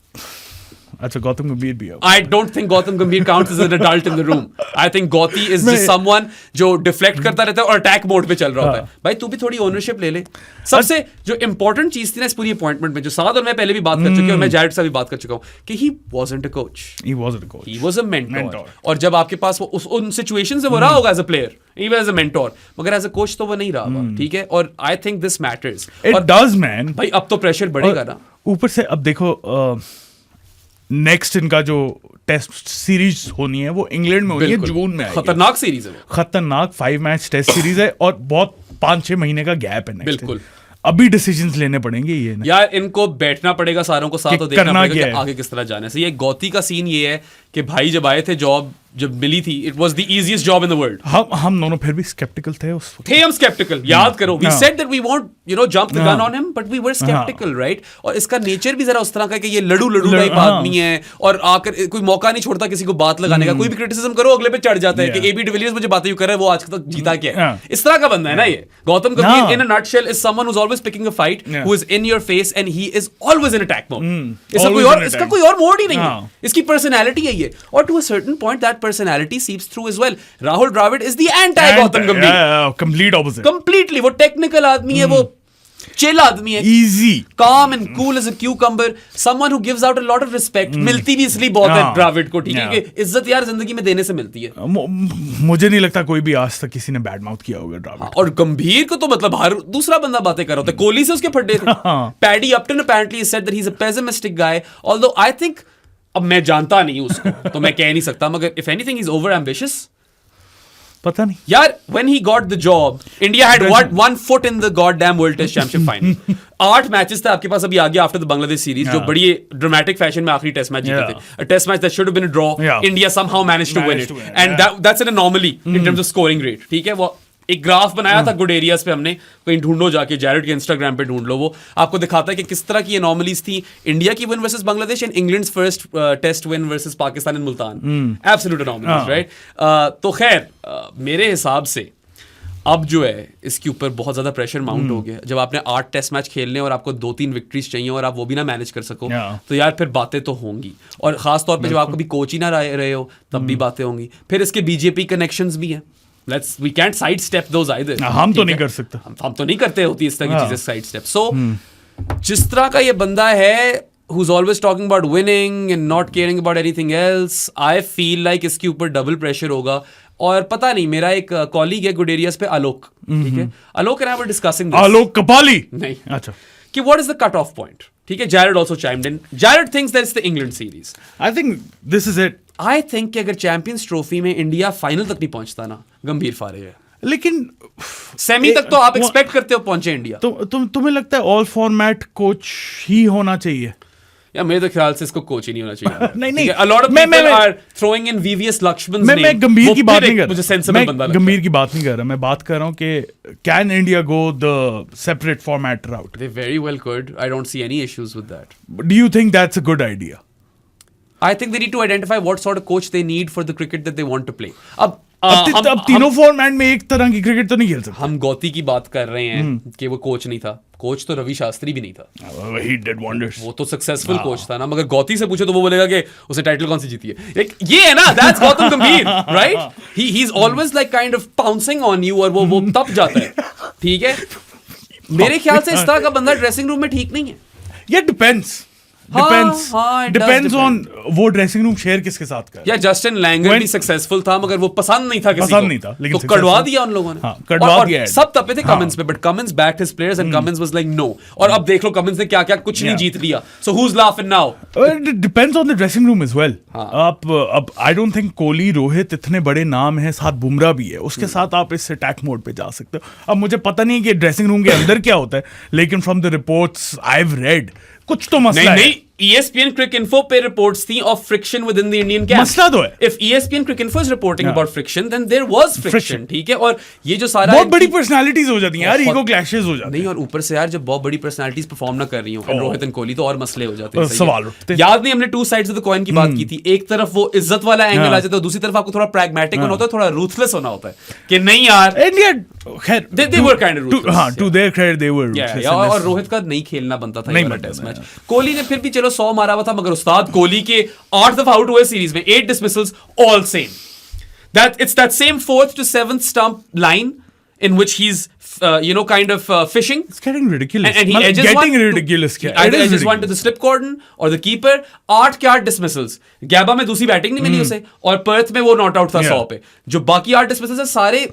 अच्छा, गौतम गंभीर भी है. I don't think Gautam Gambhir counts as an adult in the room. I think Gauti is just someone जो डिफ्लेक्ट करता रहता है और अटैक मोड पे चल रहा होता है. भाई तू भी थोड़ी ओनरशिप ले ले. सबसे जो इंपॉर्टेंट चीज थी ना इस पूरी अपॉइंटमेंट में, जो साद और मैं पहले भी बात कर चुके हैं और मैं जैरेड से भी बात कर चुका हूँ, कि he wasn't a coach. He wasn't a coach. He was a mentor. और जब आपके पास वो उन सिचुएशन से वो रहा होगा as a player, even as a mentor, मगर एज अ कोच तो वो नहीं रहा होगा. ठीक है, और I think this matters. It does, man. भाई अब तो प्रेशर बढ़ेगा ना. ऊपर से अब देखो नेक्स्ट इनका जो टेस्ट सीरीज होनी है वो इंग्लैंड में होनी है, जून में आएगी। खतरनाक सीरीज है वो। खतरनाक 5 मैच टेस्ट सीरीज है और बहुत 5-6 महीने का गैप है। बिल्कुल अभी डिसीजंस लेने पड़ेंगे ये ना। यार इनको बैठना पड़ेगा सारों को साथ कि और देखना करना पड़ेगा क्या कि है। आगे किस तरह जाने से। ये गौती का सीन ये है कि भाई जब आए थे जॉब जब मिली थी, it was the easiest job in the world. हम दोनों फिर भी स्केप्टिकल थे उस वक्त। थे हम स्केप्टिकल, याद करो, वी हाँ। Said that we won't jump the gun हाँ। On him, but we were sceptical, right? और इसका नेचर भी जरा उस तरह का है कि ये लड़ू टाइप हाँ। आदमी है और आकर कोई मौका नहीं छोड़ता किसी को बात लगाने का। कोई भी क्रिटिसिज्म करो अगले पे चढ़ जाता है कि एबी डिविलियर्स मुझे बातें क्यों कर रहा है, वो आज तक जीता क्या है। हाँ। इस तरह का बंदा है ना ये गौतम हाँ। Gambhir. In a nutshell is someone who is always picking a fight, who is in your face and he is always in attack mode. इसका कोई और मोड ही नहीं है, हाँ। इसकी पर्सनैलिटी है ये। और to a certain point that personality seeps through as well. Rahul Dravid is the anti Gautam Gambhir, complete opposite, completely. वो टेक्निकल आदमी है, वो चिल आदमी है, easy, calm and cool as a cucumber, someone who gives out a lot of respect। मिलती भी इसलिए बहुत है हाँ। द्रविड़ को, ठीक है, हाँ। कि इज्जत यार जिंदगी में देने से मिलती है। मुझे नहीं लगता कोई भी आज तक किसी ने बैड माउथ किया होगा द्रविड़। और गंभीर को तो मतलब हर दूसरा बंदा बातें कर रहा होता है। कोहली से उसके फड्डे थे। हाँ। Paddy Upton apparently said that he's a pessimistic guy, although I think, अब मैं जानता नहीं हूं उसको तो मैं कह नहीं सकता, मगर if anything he's over ambitious। पता नहीं यार when he got the job, India had one foot in the goddamn World Test Championship final। 8 matches थे आपके पास अभी आगे आफ्टर द बांग्लादेश सीरीज, जो बड़ी ड्रामेटिक फैशन में आखिरी टेस्ट मैच जीते थे। A test match that should have been a draw, India somehow managed to win it, and that's an anomaly in terms of scoring rate, ठीक है। वो एक ग्राफ बनाया था गुड एरियाज पे हमने, कहीं ढूंढो जाके, जैरेड के इंस्टाग्राम पे ढूंढ लो, वो आपको दिखाता है कि किस तरह की एनॉमलीज थी। इंडिया की win versus Bangladesh and England's first test win versus Pakistan in Multan, absolute anomalies, right? तो खैर मेरे हिसाब से अब जो है इसके ऊपर बहुत ज्यादा प्रेशर माउंट हो गया। जब आपने 8 टेस्ट मैच खेलने और आपको 2-3 विक्ट्रीज चाहिए और आप वो भी ना मैनेज कर सको, तो यार फिर बातें तो होंगी। और खास तौर पे जब आप कभी कोच ही ना रहे हो तब भी बातें होंगी। फिर इसके बीजेपी कनेक्शंस भी हैं, we can't sidestep those either। हम तो नहीं कर सकते, हम तो नहीं करते होती इस तरह की चीजें साइड स्टेप। सो जिस तरह का ये बंदा है who's always talking about winning and not caring about anything else, I feel like इसके ऊपर डबल प्रेशर होगा। और पता नहीं, मेरा एक कॉलीग है गुड एरियाज पे, आलोक, ठीक है, Alok and I were discussing this. Alok Kapali नहीं, अच्छा, कि what is the cut off point, ठीक है। Jared also chimed in. Jared thinks that it's the England series. I think this is it. I think कि अगर चैंपियंस ट्रॉफी में इंडिया फाइनल तक नहीं पहुंचता ना, गंभीर फारे है। लेकिन सेमी तक तो आप एक्सपेक्ट करते हो पहुंचे इंडिया। तुम्हें लगता है ऑल फॉर्मेट कोच ही होना चाहिए? या मेरे तो ख्याल से इसको कोच ही नहीं होना चाहिए। नहीं, a lot of people are throwing in VVS Lakshman's name। मैं गंभीर की बात नहीं कर मुझे सेंसिबल बंदा लगता है। गंभीर की बात नहीं कर रहा, मैं बात कर रहा हूँ कि can India go the separate format route? They very well could. I don't see any issues with that. Do you think that's a good idea? I think they need to identify what sort of coach they need for the cricket that they want to play. अब तीनों फॉर्मेट में एक तरह की क्रिकेट तो नहीं खेल सकते। हम गौती की बात कर रहे हैं कि वो कोच नहीं था। कोच तो रवि शास्त्री भी नहीं था। He did wonders. वो तो सक्सेसफुल कोच था ना, मगर गौती से पूछे तो वो बोलेगा कि उसने टाइटल कौन सी जीती है। एक ये है ना, that's Gautam Gambhir, right? He is always like kind of pouncing on you, और वो तप जाता है, ठीक है। मेरे ख्याल से इस तरह का बंदा ड्रेसिंग रूम में ठीक नहीं है। ये डिपेंड्स ऑन वो ड्रेसिंग रूम शेयर किसके साथ कर। या जस्टिन लैंगर भी सक्सेसफुल था, मगर वो पसंद नहीं था किसी को। नहीं था, लेकिन तो कड़वा दिया उन लोगों ने। कड़वा दिया। सब तपे थे कमिंस पे, but Cummins backed his players and Cummins was like no. और अब देख लो कमिंस ने क्या-क्या कुछ नहीं जीत लिया। So who is laughing now? It depends on the dressing room as well. अब I don't think Kohli, Rohit इतने बड़े नाम हैं, साथ बुमराह भी है, उसके साथ आप इस अटैक मोड पे जा सकते हो। अब मुझे पता नहीं कि ड्रेसिंग रूम के अंदर क्या होता है, लेकिन from the reports I have read कुछ तो मसला है। नहीं, ESPN Cricinfo पे reports थी of friction within the Indian camp। मसला तो है। If ESPN Cricinfo is reporting about friction, then there was friction, ठीक है। और ये जो सारा बहुत बड़ी पर्सनालिटीज हो जाती हैं यार, ईगो क्लैशेस हो जाते हैं। नहीं, और ऊपर से यार जब बहुत बड़ी पर्सनालिटीज परफॉर्म ना कर रही हो, रोहित एंड कोहली, तो और मसले हो जाते हैं। सवाल उठते हैं। याद नहीं, हमने 2 sides of the coin की बात की थी। एक तरफ वो इज्जत वाला एंगल आ जाता है, दूसरी तरफ आपको थोड़ा pragmatic होना होता है, थोड़ा ruthless होना होता है कि नहीं यार। इंडिया खैर they were kind of ruthless। हाँ, to their credit they were ruthless। और रोहित का नहीं खेलना बनता था ये वाला टेस्ट मैच। कोहली ने फिर भी चलो 100 मारा हुआ था, मगर उस्ताद कोहली के 8 दफा आउट हुए सीरीज में, 8 dismissals, all same। It's that same 4th to 7th stump line in which he's kind of fishing. It's getting ridiculous. And he edges getting ridiculous. Either edges one to the slip cordon or the keeper। 8 के 8 dismissals। गैबा में दूसरी बैटिंग नहीं मिली उसे, और पर्थ में वो नॉट आउट था 100 पे। जो बाकी 8 dismissals है सारे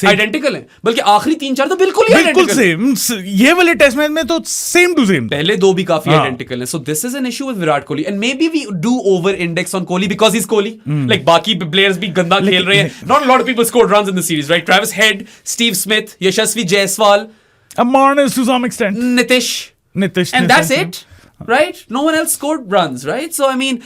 आइडेंटिकल है, बल्कि आखिरी 3-4 तो बिल्कुल ही बिल्कुल आइडेंटिकल। सेम, ये वाले टेस्ट मैच में तो सेम टू सेम। पहले दो भी काफी आइडेंटिकल है, so this is an issue with Virat Kohli and maybe we do over index on Kohli because he is Kohli. Like बाकी प्लेयर्स भी गंदा खेल रहे हैं, not a lot of people scored runs in the series, right? Travis Head, Steve Smith, Yashasvi Jaiswal, Marnus to some extent. Nitish, and that's it, right? No one else scored runs, right? So I mean,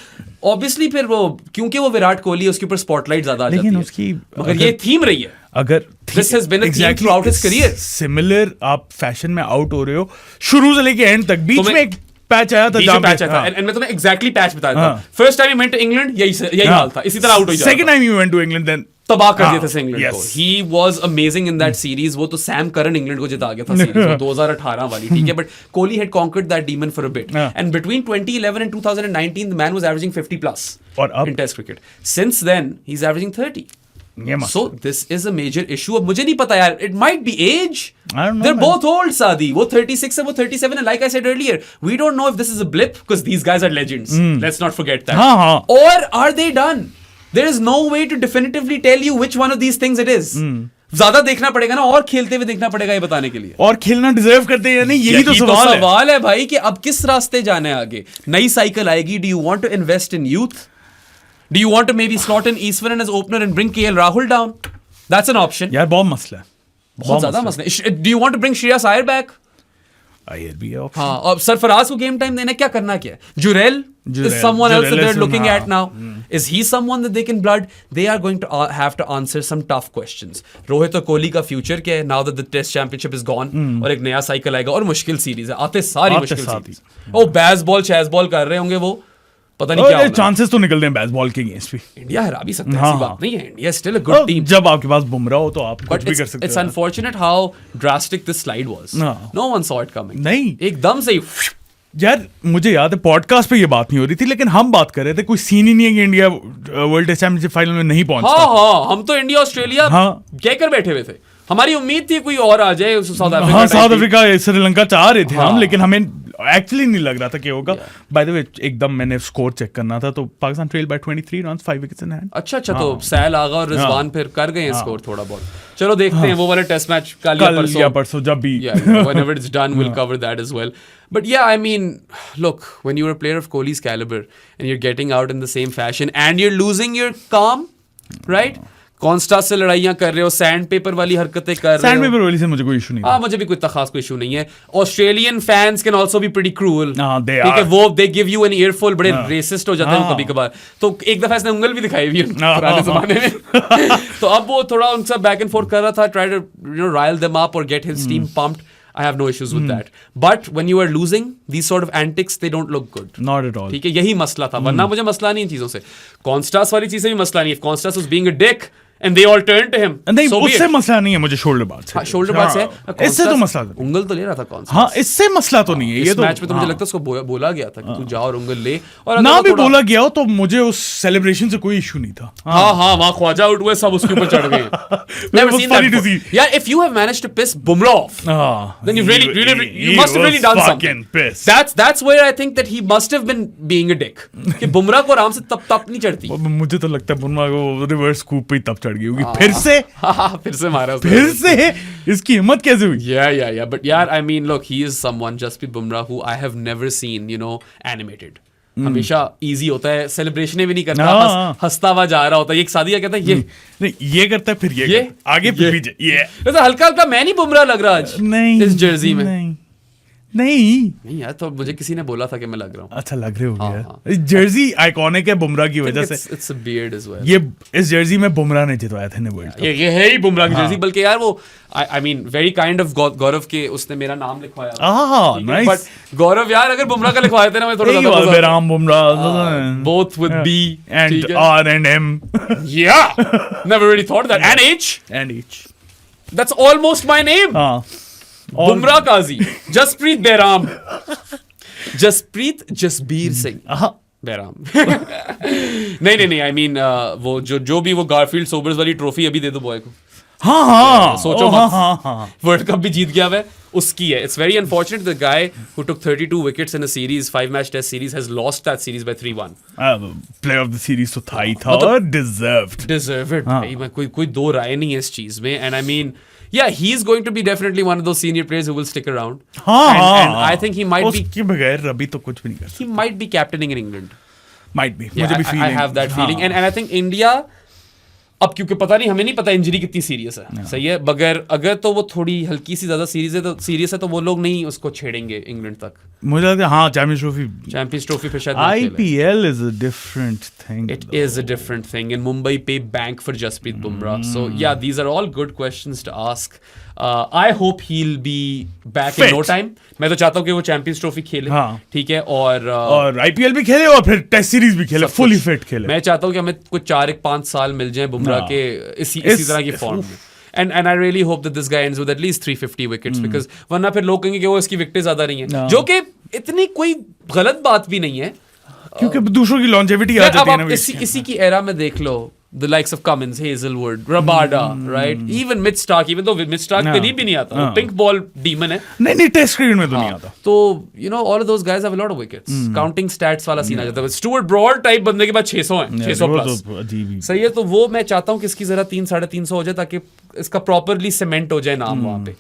obviously फिर वो क्योंकि वो विराट कोहली है, उसके ऊपर स्पॉटलाइट ज्यादा आ जाती है, उसकी मगर ये थीम रही है। अगर This has been a theme throughout his career. Similar आप फैशन में आउट हो रहे हो शुरू से लेके एंड तक, बीच में एक पैच आया था, पैच आया था, एंड मैं तुम्हें एग्जैक्टली पैच बता देता हूं। First time he went to England, यही हाल था, इसी तरह आउट हो जाता। Second time he went to England, then तबाह कर दिया था इंग्लैंड को। He was amazing in that series. वो तो सैम करन इंग्लैंड को जिता गया था सीरीज 2018 वाली, ठीक है, but Kohli had conquered that demon for a bit, and between 2011 and 2019 the man was averaging 50+ in test cricket. Since then he's averaging 30. So this is a major issue. अब मुझे नहीं पता यार, it might be age. I don't know, They're man. both old, Saadi. वो 36 है, वो 37 है. Like I said earlier, we don't know if this is a blip because these guys are legends. Let's not forget that. हाँ. Or are they done? There is no way to definitively tell you which one of these things it is. ज्यादा देखना पड़ेगा ना, और खेलते हुए देखना पड़ेगा ये बताने के लिए। और खेलना डिजर्व करते हैं या नहीं, यही तो सवाल है भाई, कि अब किस रास्ते जाने आगे। नई साइकिल आएगी। Do you want to invest in youth? Do you want to maybe slot in Eastman as opener and bring KL Rahul down? That's an option. यार बहुत मसला है, बहुत ज्यादा मसला है। Do you want to bring Shreyas Iyer back? आयर भी है option. हाँ, और सरफराज को गेम टाइम देना, क्या करना क्या है? Jurel is someone else that they're looking at now. Is he someone that they can blood? They are going to have to answer some tough questions. Rohit और कोहली का फ्यूचर क्या है now that the Test Championship is gone? और एक नया साइकिल आएगा, और मुश्किल सीरीज है, आते सारी मुश्किल सीरीज। ओ बेसबॉल चेसबॉल कर रहे होंगे वो, पता नहीं क्या होगा। चांसेस तो निकलते हैं बेसबॉल के अगेंस्ट भी। इंडिया हरा भी सकता है, ऐसी बात नहीं है। India still a good team. जब आपके पास बुमराह हो तो आप कुछ भी कर सकते हो। It's unfortunate how drastic this slide was. No one saw it coming. नहीं, एकदम से यार मुझे याद है पॉडकास्ट पे ये बात नहीं हो रही थी, लेकिन हम बात कर रहे थे कोई सीन ही नहीं है कि India world test championship final में नहीं पहुंचता। हाँ, हम तो इंडिया ऑस्ट्रेलिया कहकर बैठे हुए थे। हमारी उम्मीद थी कोई और आ जाए, साउथ अफ्रीका। हाँ, साउथ अफ्रीका श्रीलंका चाह रहे थे हम, लेकिन हमें एक्चुअली नहीं लग रहा था कि होगा। बाय द वे एकदम मैंने स्कोर चेक करना था, तो Pakistan trail by 23 runs, 5 wickets in hand. अच्छा, तो सैल आगा और रिजवान फिर कर गए स्कोर थोड़ा बहुत। चलो देखते हैं वो वाला टेस्ट मैच कल या परसों जब भी whenever it's done we'll cover that as well. But yeah, I mean, look, when you're a player of Kohli's caliber and you're getting out in the same fashion and you're losing your calm, right? कॉन्स्टा से लड़ाइयां कर रहे हो, सैंड पेपर वाली हरकतें कर रहे हो। सैंड पेपर वाली से मुझे कोई इशू नहीं। हाँ, मुझे भी कोई खास कोई इशू नहीं है। Australian fans can also be pretty cruel. ठीक है, वो दे गिव यू एन ईयरफुल, बड़े रेसिस्ट हो जाते हैं कभी कभार। तो एक दफा इसने उंगल भी दिखाई हुई पुराने जमाने में। तो अब वो थोड़ा उनसे बैक एंड फोर्थ कर रहा था, try to rile them up or get his team pumped. I have no issues with that. But when you are losing these sort of antics, they don't look good. Not at all. ठीक है, यही मसला था। वरना मुझे मसला नहीं इन चीजों से। कॉन्स्टास वाली चीज से भी मसला नहीं है। Konstas was being a dick and they all turned to him. नहीं, उससे मसला नहीं है मुझे, शोल्डर बात से। शोल्डर बात से इससे तो मसला, उंगल तो ले रहा था कॉन्स्टास। हाँ, इससे मसला तो नहीं है। ये तो मैच में तो मुझे लगता है उसको बोला गया था कि तू जा और उंगल ले, और ना भी बोला गया हो तो मुझे उस सेलिब्रेशन से कोई इशू नहीं था। हाँ, वहां ख्वाजा आउट हुए, सब उसके ऊपर चढ़ गए। Never seen that before. Yeah, if you have managed to piss Bumrah off, then you must have really done something. That's where I think that he must have been being a dick. कि बुमराह को आराम से तप नहीं चढ़ती। मुझे तो लगता है बुमराह को रिवर्स स्कूप पे ही तप चढ़ गई होगी। फिर से मारा, फिर से इसकी हिम्मत कैसे हुई? Yeah. But yeah, I mean, look, he is someone, Jasprit Bumrah, who I have never seen, animated. हमेशा इजी होता है, सेलिब्रेशन भी नहीं करता, हंसता हुआ जा रहा होता है। एक सादिया कहता है ये नहीं, ये करता है, फिर ये आगे फिर पीछे, ये तो हल्का मैं नहीं बुमराह लग रहा आज नहीं इस जर्सी में। नहीं यार, तो मुझे किसी ने बोला था कि मैं लग रहा हूँ। अच्छा, लग रहे हो यार। जर्सी आइकॉनिक है बुमराह की वजह से। It's a beard as well. ये इस जर्सी में बुमराह ने जितवाया था वर्ल्ड कप। ये है ही बुमराह की जर्सी। बल्कि यार वो I mean very kind of Gaurav के, उसने मेरा नाम लिखवाया। नाइस। बट गौरव यार, अगर बुमराह का लिखवाए थे ना, मैं थोड़ा ज्यादा Behram Bumrah, both with B and R and M. Yeah, never really thought that. And H that's almost my name. Bumrah Qazi, Jasprit Behram, Jasprit Jasbir Singh बेराम। नहीं, आई मीन वो जो भी वो गारफील्ड सोबर्स वाली ट्रॉफी अभी दे दो बॉय को। हाँ, सोचो मत, वर्ल्ड कप भी जीत गया है। उसकी है. It's very unfortunate the guy who took 32 wickets in a series, 5-match test series, has lost that series by 3-1. Player of the series तो था ही था और डिजर्व्ड. Deserved. भाई, मैं कोई दो राय नहीं है इस चीज में. And I mean, yeah, he's going to be definitely one of those senior players who will stick around. And I think he might be. उसके बगैर अभी तो कुछ भी नहीं कर सकते. He might be captaining in England. Might be. Yeah, मुझे भी feeling. I have that feeling. And I think India, अब क्योंकि पता नहीं, हमें नहीं पता इंजरी कितनी सीरियस है. सही है. मगर अगर तो वो थोड़ी हल्की सी ज्यादा सीरियस है तो वो लोग नहीं उसको छेड़ेंगे इंग्लैंड तक. मुझे लगता है हाँ चैंपियंस ट्रॉफी पे शायद IPL is a different thing. It is a different thing. In Mumbai pay bank for Jasprit Bumrah. So yeah, these are all good questions to ask. I hope he'll be back in no time. मैं तो चाहता हूँ कि वो चैंपियंस ट्रॉफी खेले. ठीक है. और IPL भी खेले और फिर टेस्ट सीरीज भी खेले, फुली फिट खेले. मैं चाहता हूँ कि हमें कुछ 4-5 साल मिल जाए बुमराह के इसी तरह की फॉर्म में. And I really hope that this guy ends with at least 350 wickets because वरना फिर लोग कहेंगे कि वो इसकी विकेटें ज्यादा नहीं है, जो कि इतनी कोई गलत बात भी नहीं है क्योंकि दूसरों की लॉन्जेविटी आ जाती है ना. इसी की एरा में देख लो, the likes of Cummins, Hazelwood, Rabada, right? Even Mitch Starc, even though Mitch Starc करीब भी नहीं आता, pink ball demon है. नहीं टेस्ट क्रिकेट में तो नहीं आता. तो you know all of those guys have a lot of wickets. Counting stats वाला सीन आ जाता है. Stuart Broad टाइप बंदे के पास 600 हैं, 600 प्लस. सही है. तो वो मैं चाहता हूँ कि इसकी जरा 300-350 हो जाए ताकि इसका प्रॉपरली सीमेंट हो जाए नाम वहाँ पे.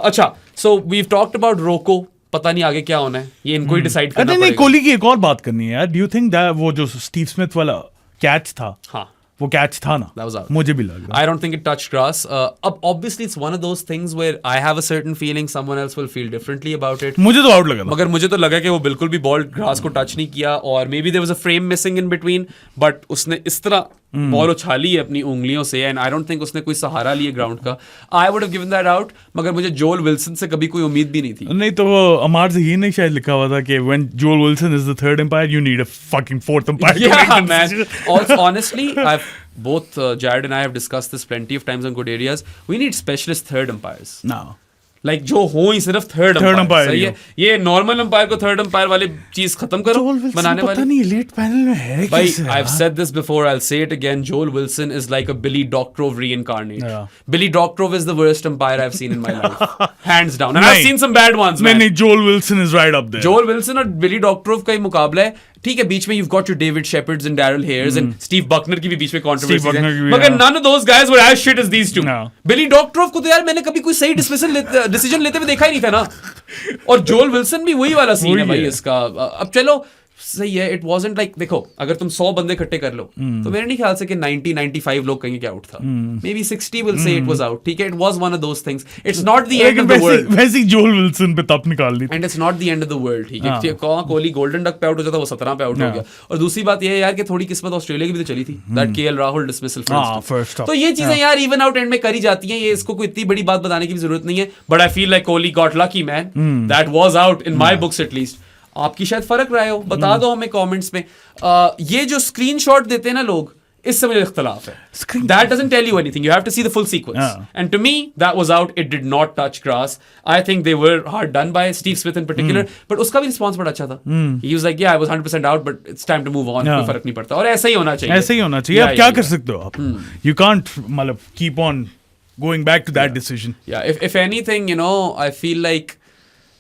अच्छा, so we've talked about Rocco. पता नहीं आगे क्या होना है, ये इनको ही डिसाइड करना पड़ेगा. नहीं, कोहली की एक और बात करनी है यार. डू यू थिंक दैट वो जो स्टीव स्मिथ वाला कैच था, हाँ वो कैच था ना, that was out. मुझे भी लगा. I don't think it touched grass. अब obviously it's one of those things where I have a certain feeling, someone else will feel differently about it. मुझे तो आउट लगा. मगर मुझे तो लगा कि वो बिल्कुल भी बॉल ग्रास को टच नहीं किया, और maybe there was a frame missing in between, but उसने इस तरह बॉल उछाली है अपनी उंगलियों से, एंड आई डोंट थिंक उसने कोई सहारा लिया ग्राउंड का. I would have given that out, मगर मुझे जोल विल्सन से कभी कोई उम्मीद भी नहीं थी. नहीं तो वो अमार ज़हीर ने शायद लिखा हुआ था कि when Joel Wilson is the third umpire you need a fucking fourth umpire. Yeah, man. Also, honestly, both Jared and I have discussed this plenty of times on Good Areas. We need specialist third umpires. No. Like जो हो ही सिर्फ थर्ड अंपायर. सही है. ये नॉर्मल अंपायर को थर्ड अंपायर वाली चीज खत्म करो बनाने वाले. पता नहीं लेट पैनल में है भाई. I have said this before, I will say it again. Joel Wilson is like a Billy Doctrove reincarnate. Billy Doctrove is the worst umpire I have seen in my life, hands down. And I have seen some bad ones. नहीं, Joel Wilson is right up there. Joel Wilson और बिली डॉक्ट्रोव का ही मुकाबला है. ठीक है, बीच में you've got your David Shepherds and Daryl Hayers and Steve Buckner की भी बीच में controversy है, मगर none of those guys were as shit as these two. Billy Doctorow को तो यार मैंने कभी कोई सही डिसीजन लेते हुए देखा ही नहीं था ना. और जोल विल्सन भी वही वाला सीन है भाई इसका. अब चलो सही है. इट वाजंट लाइक, देखो अगर तुम 100 बंदे इकट्ठे कर लो तो मेरे नहीं ख्याल से कि 90-95 लोग कहेंगे कि आउट था. Maybe 60 will say it was out. ठीक है, it was one of those things. It's not the end of the world. वैसे ही जोल विल्सन पे तप निकाल ली, and it's not the end of the world. ठीक है, कोहली गोल्डन डक पे आउट हो जाता, वो 17 पे आउट हो गया. और दूसरी बात ये है यार कि थोड़ी किस्मत ऑस्ट्रेलिया की भी तो चली थी. That KL Rahul dismissal first. तो ये चीजें यार इवन आउट एंड में करी जाती हैं. ये इसको कोई इतनी बड़ी बात बताने की भी जरूरत नहीं है. But I feel like Kohli got lucky man. That was out in my books at least. आपकी शायद फर्क रहा हो, बता दो हमें कमेंट्स में. ये जो स्क्रीनशॉट देते हैं ना लोग, इससे मुझे इख्तिलाफ है. That doesn't tell you anything. You have to see the full sequence. And to me, that was out. It did not touch grass. I think they were hard done by Steve Smith in particular. But उसका भी रिस्पॉन्स बड़ा अच्छा था. He was like, yeah, I was 100% out, but it's time to move on. कोई फर्क नहीं पड़ता. और ऐसा ही होना चाहिए. ऐसा ही होना चाहिए. आप क्या कर सकते हो आप? You can't मतलब keep on going back to that decision. Yeah, if anything, you know, I feel like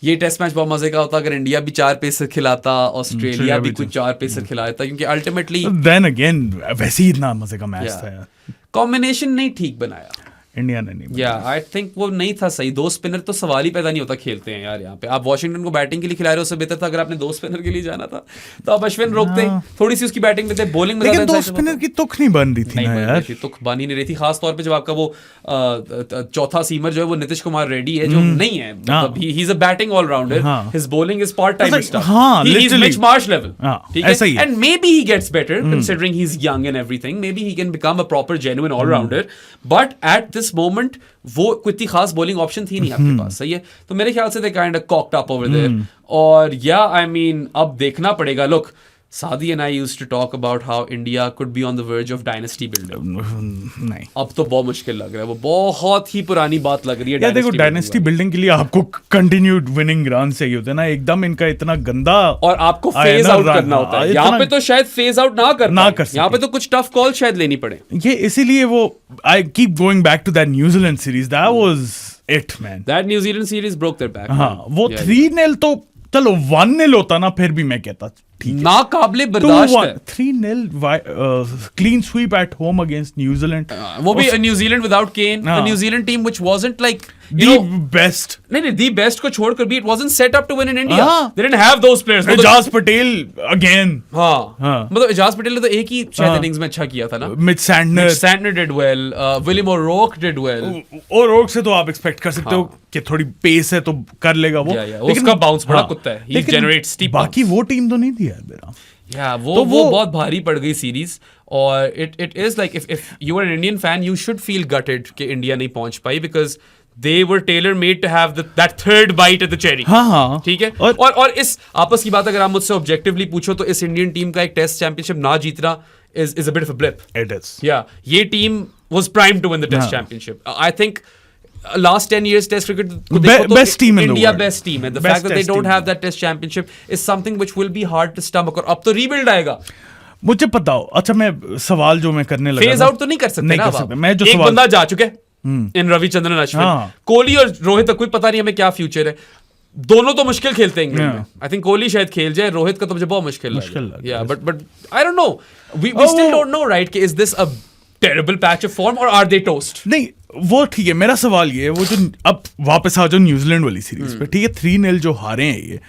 ये टेस्ट मैच बहुत मजे का होता अगर इंडिया भी 4 पेसर खिलाता, ऑस्ट्रेलिया भी कुछ 4 पेसर खिलाता, क्योंकि अल्टीमेटली देन अगेन वैसे ही इतना मजे का मैच था यार. कॉम्बिनेशन नहीं ठीक बनाया इंडिया ने नहीं. या आई थिंक वो नहीं था सही. 2 स्पिनर तो सवाल ही पैदा नहीं होता खेलते हैं यार यहाँ पे. आप वॉशिंगटन को बैटिंग के लिए खिला रहे हो, उससे बेहतर था अगर आपने 2 स्पिनर के लिए जाना था तो आप अश्विन रोकते, थोड़ी सी उसकी बैटिंग देते, बॉलिंग में. लेकिन 2 स्पिनर की तुक नहीं बन रही थी ना यार. तुक बनी नहीं रही थी, खास तौर पे जब आपका वो चौथा सीमर जो है वो नीतीश कुमार रेड्डी है, जो नहीं है. He is a batting allrounder. His bowling is part time stuff. He is Mitch Marsh level. ठीक है, and maybe he gets better considering he is young and everything. Maybe he can become a proper genuine allrounder, but at this moment वो कोई इतनी खास बॉलिंग ऑप्शन थी नहीं आपके पास. सही है. तो मेरे ख्याल से they kind of cocked up over there. और या आई मीन अब देखना पड़ेगा. Look, Sadi and I used to talk about how India could be on the verge of dynasty building. नहीं, अब तो बहुत मुश्किल लग रहा है. वो बहुत ही पुरानी बात लग रही है. यार देखो, डायनेस्टी बिल्डिंग के लिए आपको कंटिन्यूड विनिंग रन चाहिए होते हैं ना. एकदम इनका इतना गंदा, और आपको फेज आउट करना होता है. यहाँ पे तो शायद फेज आउट ना कर यहाँ पे तो कुछ टफ कॉल शायद लेनी पड़े. ये इसीलिए वो I keep going back to that New Zealand series. That was it, man. That New Zealand series broke their back. हाँ, man. वो Yeah, 3-0 तो चलो 1-0 होता ना फिर भी मैं कहता ठीक है. ना काबिले बर्दाश्त है. 3-0 clean sweep at home against New Zealand. वो भी New Zealand without Kane, a हाँ. New Zealand team which wasn't like The best. नहीं the best को छोड़कर भी it wasn't set up to win in India. हाँ. They didn't have those players. Ejaz Patel again. हाँ. हाँ. मतलब एजाज पटेल ने तो एक ही शायद हाँ. इनिंग्स में अच्छा किया था ना. Mitch Santner. Mitch Santner did well. William O'Rourke did well. और रोक से तो आप एक्सपेक्ट कर सकते हो कि थोड़ी पेस है तो कर लेगा वो. उसका बाउंस बड़ा कुत्ता है. He generates steep बाकी वो टीम तो नहीं दिया है मेरा. Yeah, वो बहुत भारी पड़ गई सीरीज. और it is like if you are an Indian fan, you should feel gutted कि इंडिया नहीं पहुंच पाई because they were tailor made to have that third bite at the cherry. हाँ हाँ. ठीक है. और इस आपस की बात अगर आप मुझसे ऑब्जेक्टिवली पूछो तो इस इंडियन टीम का एक टेस्ट चैंपियनशिप ना जीतना is a bit of a blip. It is. Yeah, ये team was primed to win the test championship. I think last 10 years test cricket को देखो तो best team in the India world. best team and the Best fact that they test don't team. have that test championship is something which will be hard to stomach. और अब तो rebuild आएगा. मुझे पता हो. अच्छा मैं सवाल जो मैं करने लगा. फेज आउट तो नहीं कर सकते ना आप. मैं जो एक सवाल बंदा जा चुके इन रविचंद्रन अश्विन. हाँ. कोहली और रोहित का कोई पता नहीं हमें क्या फ्यूचर है. दोनों तो मुश्किल खेलते हैं इंग्लैंड में. आई थिंक कोहली शायद खेल जाए. रोहित का तो मुझे बहुत मुश्किल लगा. Yeah but I don't know. We still don't know right कि is this a terrible patch of form और आर दे टोस्ट. नहीं वो ठीक है. मेरा सवाल ये है वो जो अब वापस आ जाओ न्यूजीलैंड वाली सीरीज पे. ठीक है 3-0 जो हारे हैं ये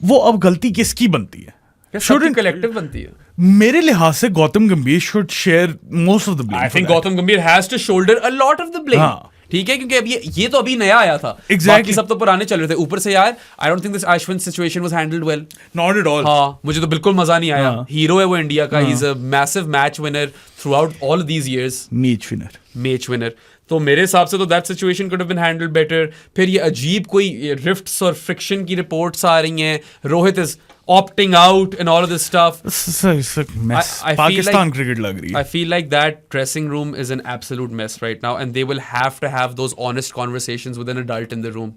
वो अब गलती किसकी बनती है? Shouldn't कलेक्टिव बनती है. मेरे लिहाज से Gautam Gambhir should share most of the blame. I think Gautam Gambhir has to shoulder a lot of the blame. हाँ. ठीक है क्योंकि अब ये तो अभी नया आया था. Exactly. बाकी सब तो पुराने चल रहे थे. ऊपर से यार आई don't think this Ashwin situation was handled well. Not at all. हाँ मुझे तो बिल्कुल मजा नहीं आया. हाँ. हीरो है वो इंडिया का. He is a massive match winner throughout all these years. Match winner. तो मेरे हिसाब से तो that situation could have been handled better. फिर ये अजीब कोई रिफ्ट्स और फ्रिक्शन की रिपोर्ट्स आ रही हैं. Rohit is opting out and all of this stuff. I Pakistan cricket लग रही है. I feel like that dressing room is an absolute mess right now and they will have to have those honest conversations with an adult in the room.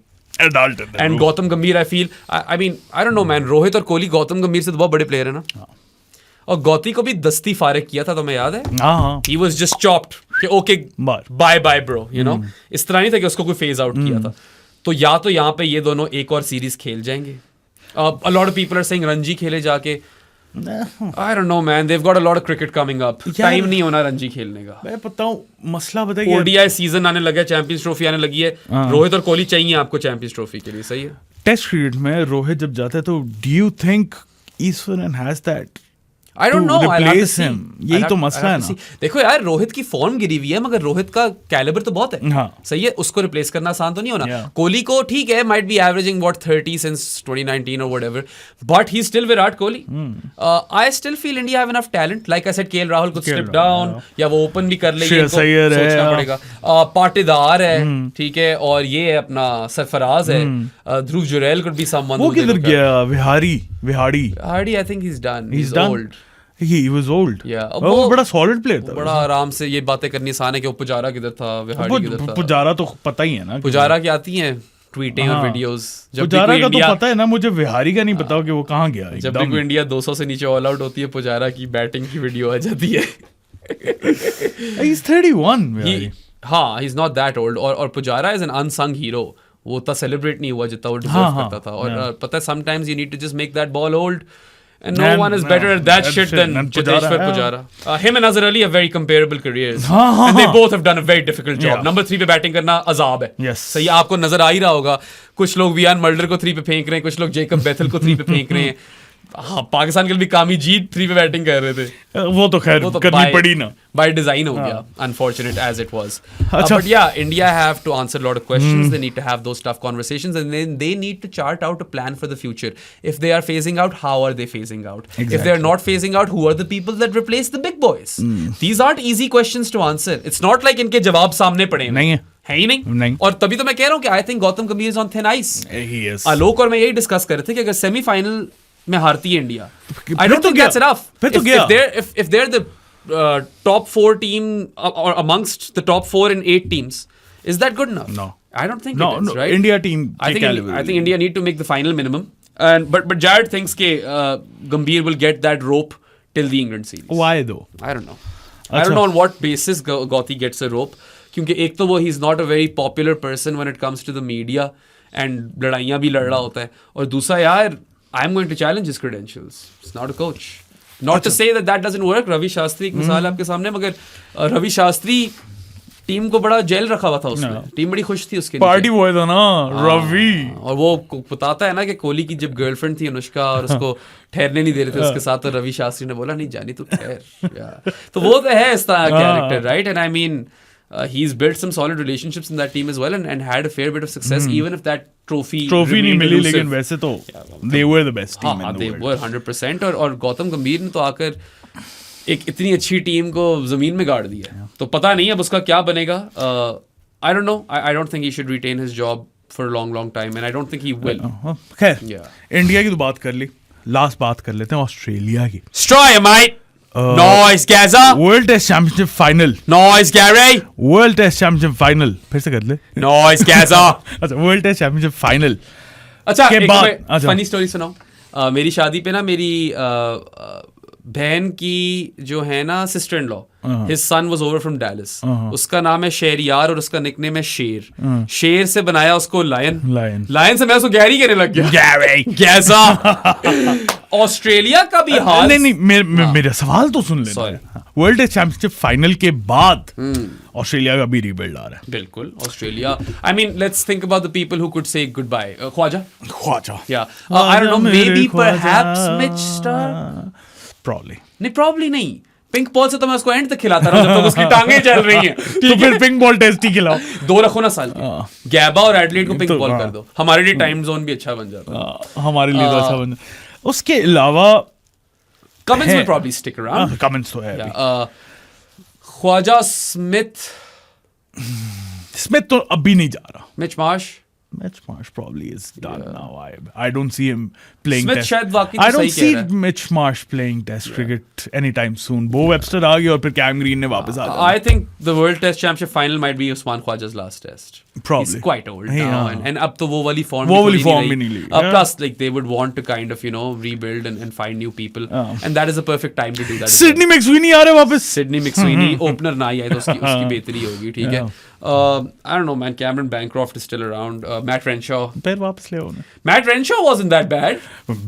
And Gautam Gambhir, I feel, I mean, I don't know man, Rohit और कोहली गौतम गंभीर से तो बहुत बड़े प्लेयर है ना. और गौती को भी दस्ती फारिग किया था तो मैं याद है. He was just chopped कि okay bye bye bro, you know. इस तरह नहीं था कि उसको कोई phase out किया था. तो या तो यहाँ पे ये दोनों एक और सीरीज खेल जाएंगे. A lot of people are saying Ranji खेले जाके. I don't know man, they've got a lot of cricket coming up. Time नहीं होना रणजी खेलने का. मैं बताऊं मसला बताइए. ODI सीजन आने लगा है. चैंपियंस ट्रॉफी आने लगी है. रोहित और कोहली चाहिए आपको चैंपियंस ट्रॉफी के लिए. सही है. टेस्ट क्रिकेट में रोहित जब जाता है तो do you think Eswaran has that? I don't know. यही तो मसला है ना. देखो यार रोहित की फॉर्म गिरी हुई है मगर रोहित का कैलिबर तो बहुत है. हाँ. सही है. उसको रिप्लेस करना आसान तो नहीं होना. कोहली को ठीक है might be averaging what 30 since 2019 और whatever but he still Virat Kohli. I still feel India have enough talent. Like I said KL Rahul could slip down या वो ओपन भी कर लेंगे. सोचना पड़ेगा. पाटीदार है ठीक है और ये है अपना सरफराज है. ध्रुव जुरैल कुड बी समवन. वो किधर गया? Vehari I think he is done. He is old. He was old. Yeah. वो बड़ा solid player था. बड़ा आराम से ये बातें करनी आसान है कि वो पुजारा किधर था, विहाड़ी किधर था. पुजारा तो पता ही है ना. पुजारा की आती हैं ट्वीटें और वीडियोस. पुजारा का तो पता है ना. मुझे विहारी का नहीं पता कि वो कहाँ गया. जब भी कोई इंडिया 200 से नीचे ऑल आउट होती है पुजारा की बैटिंग की वीडियो आ जाती है. He's 31. हाँ he's not that old. और Pujara is an unsung hero. वो उतना सेलिब्रेट नहीं हुआ जितना वो डिजर्व करता था. और पता है sometimes you need to just make that ball old. And no one is better at that shit than Chiteshwar Pujara. Him and Azhar Ali have very comparable careers. And they both have done a very difficult job. Number 3 पे बैटिंग करना अजाब है. Yes. सही आपको नजर आ ही रहा होगा. कुछ लोग वियान मल्डर को 3 पे फेंक रहे हैं. कुछ लोग जेकब बेथल को 3 पे फेंक रहे हैं. हाँ पाकिस्तान के लिए भी कामी जीत 3 पे बैटिंग कर रहे थे. वो तो खैर करनी पड़ी ना. By design हो गया. Unfortunate as it was. But yeah, India have to answer a lot of questions. They need to have those tough conversations and then they need to chart out a plan for the future. If they are phasing out, how are they phasing out? Exactly. If they are not phasing out, who are the people that replace the big boys? These aren't easy questions to answer. It's not like इनके जवाब सामने पड़े नहीं है. है ही नहीं. और तभी तो मैं कह रहा हूँ कि I think Gautam Gambhir is on thin ice. He is. आलोक और मैं यही डिस्कस कर रहे थे कि अगर सेमीफाइनल में हारती है India, I don't think that's enough. If they're the top 4 team or amongst the top 4 in 8 teams, is that good enough? No. I don't think it is, right? India team I think India need to make the final minimum. But Jared thinks Gambhir will get that rope till the England series. Why though? I don't know. I don't know on what basis Gauti gets a rope. क्योंकि एक तो वो he's not a very popular person when it comes to the media and लड़ाइयाँ भी लड़ रहा होता है, और दूसरा यार I'm going to challenge his credentials. It's not a coach. Not to say that doesn't work. Ravi Shastri एक मिसाल है आपके सामने, मगर रवि शास्त्री टीम को बड़ा जेल रखा हुआ था उसमें, टीम बड़ी खुश थी उसके पार्टी बॉय था ना रवि, और वो बताता है ना कि कोहली की जब गर्लफ्रेंड थी अनुष्का और उसको ठहरने नहीं दे रहे थे उसके साथ, तो रवि शास्त्री ने बोला नहीं जानी तू ठहर। तो वो तो है इस तरह character, right? And I mean he's built some solid relationships in that team as well and had a fair bit of success even if that trophy नहीं मिली, लेकिन वैसे तो they were the best team in the they world. were 100%। और गौतम गंभीर ने तो आकर एक इतनी अच्छी टीम को जमीन में गाड़ दिया, तो पता नहीं अब उसका क्या बनेगा। I don't know, I don't think he should retain his job for a long time and I don't think he will। खैर इंडिया की तो बात कर ली, लास्ट बात कर लेते हैं ऑस्ट्रेलिया की। Destroy mate। Noise Gaza। World test championship final. Noise Gary। World test championship final, फिर से कर ले। Noise Gaza। अच्छा वर्ल्ड टेस्ट चैंपियनशिप फाइनल अच्छा के बाद फनी स्टोरी सुनाओ। मेरी शादी पे ना मेरी बहन की जो है ना sister in law, his son was over from Dallas, उसका नाम है शेरियार और उसका निकनेम है शेर। शेर से बनाया उसको लायन से मैं उसको गैरी कहने लग गया। कैसा ऑस्ट्रेलिया का भी हाल। नहीं मेरा सवाल तो सुन लेना। वर्ल्ड टेस्ट चैंपियनशिप फाइनल के बाद ऑस्ट्रेलिया का भी रीबिल्ड आ रहा है। बिल्कुल Australia, I mean let's think about the people who could say goodbye. Khawaja या I don't know, maybe perhaps Mitch Starc, probably नहीं। पिंक बॉल से तो मैं उसको एंड तक खिलाता रहा जब तक उसकी टांगें चल रही हैं। तो फिर पिंक बॉल टेस्ट ही खिलाओ, 2 रखो ना साल के। गैबा और एडलेड को पिंक बॉल कर दो, हमारे लिए टाइम जोन भी अच्छा बन जाता। हमारे लिए तो अच्छा बन जाता। उसके अलावा Cummins will probably stick around. Cummins तो है। ख्वाजा स्मिथ तो अभी नहीं जा रहा। Mitch Marsh probably is done now. I don't see him playing Smith test. शायद वाकई I तो don't सही see कह रहा है। Mitch Marsh playing test cricket anytime soon. Bo Webster आ गया और फिर कैम ग्रीन ने वापस आ जाना। I think the World Test Championship final might be Usman Khwaja's last test. Probably. He's quite old now and अब तो वो वाली form भी नहीं रही। Plus like they would want to kind of rebuild and find new people and that is the perfect time to do that। Sydney McSweeney आ रहे वापस। Sydney McSweeney ओपनर ना ही आए तो उसकी बेहतरी होगी, ठीक है। I don't know man, Cameron Bancroft is still around। Matt Renshaw फिर वापस ले उन्हें। Matt Renshaw wasn't that bad।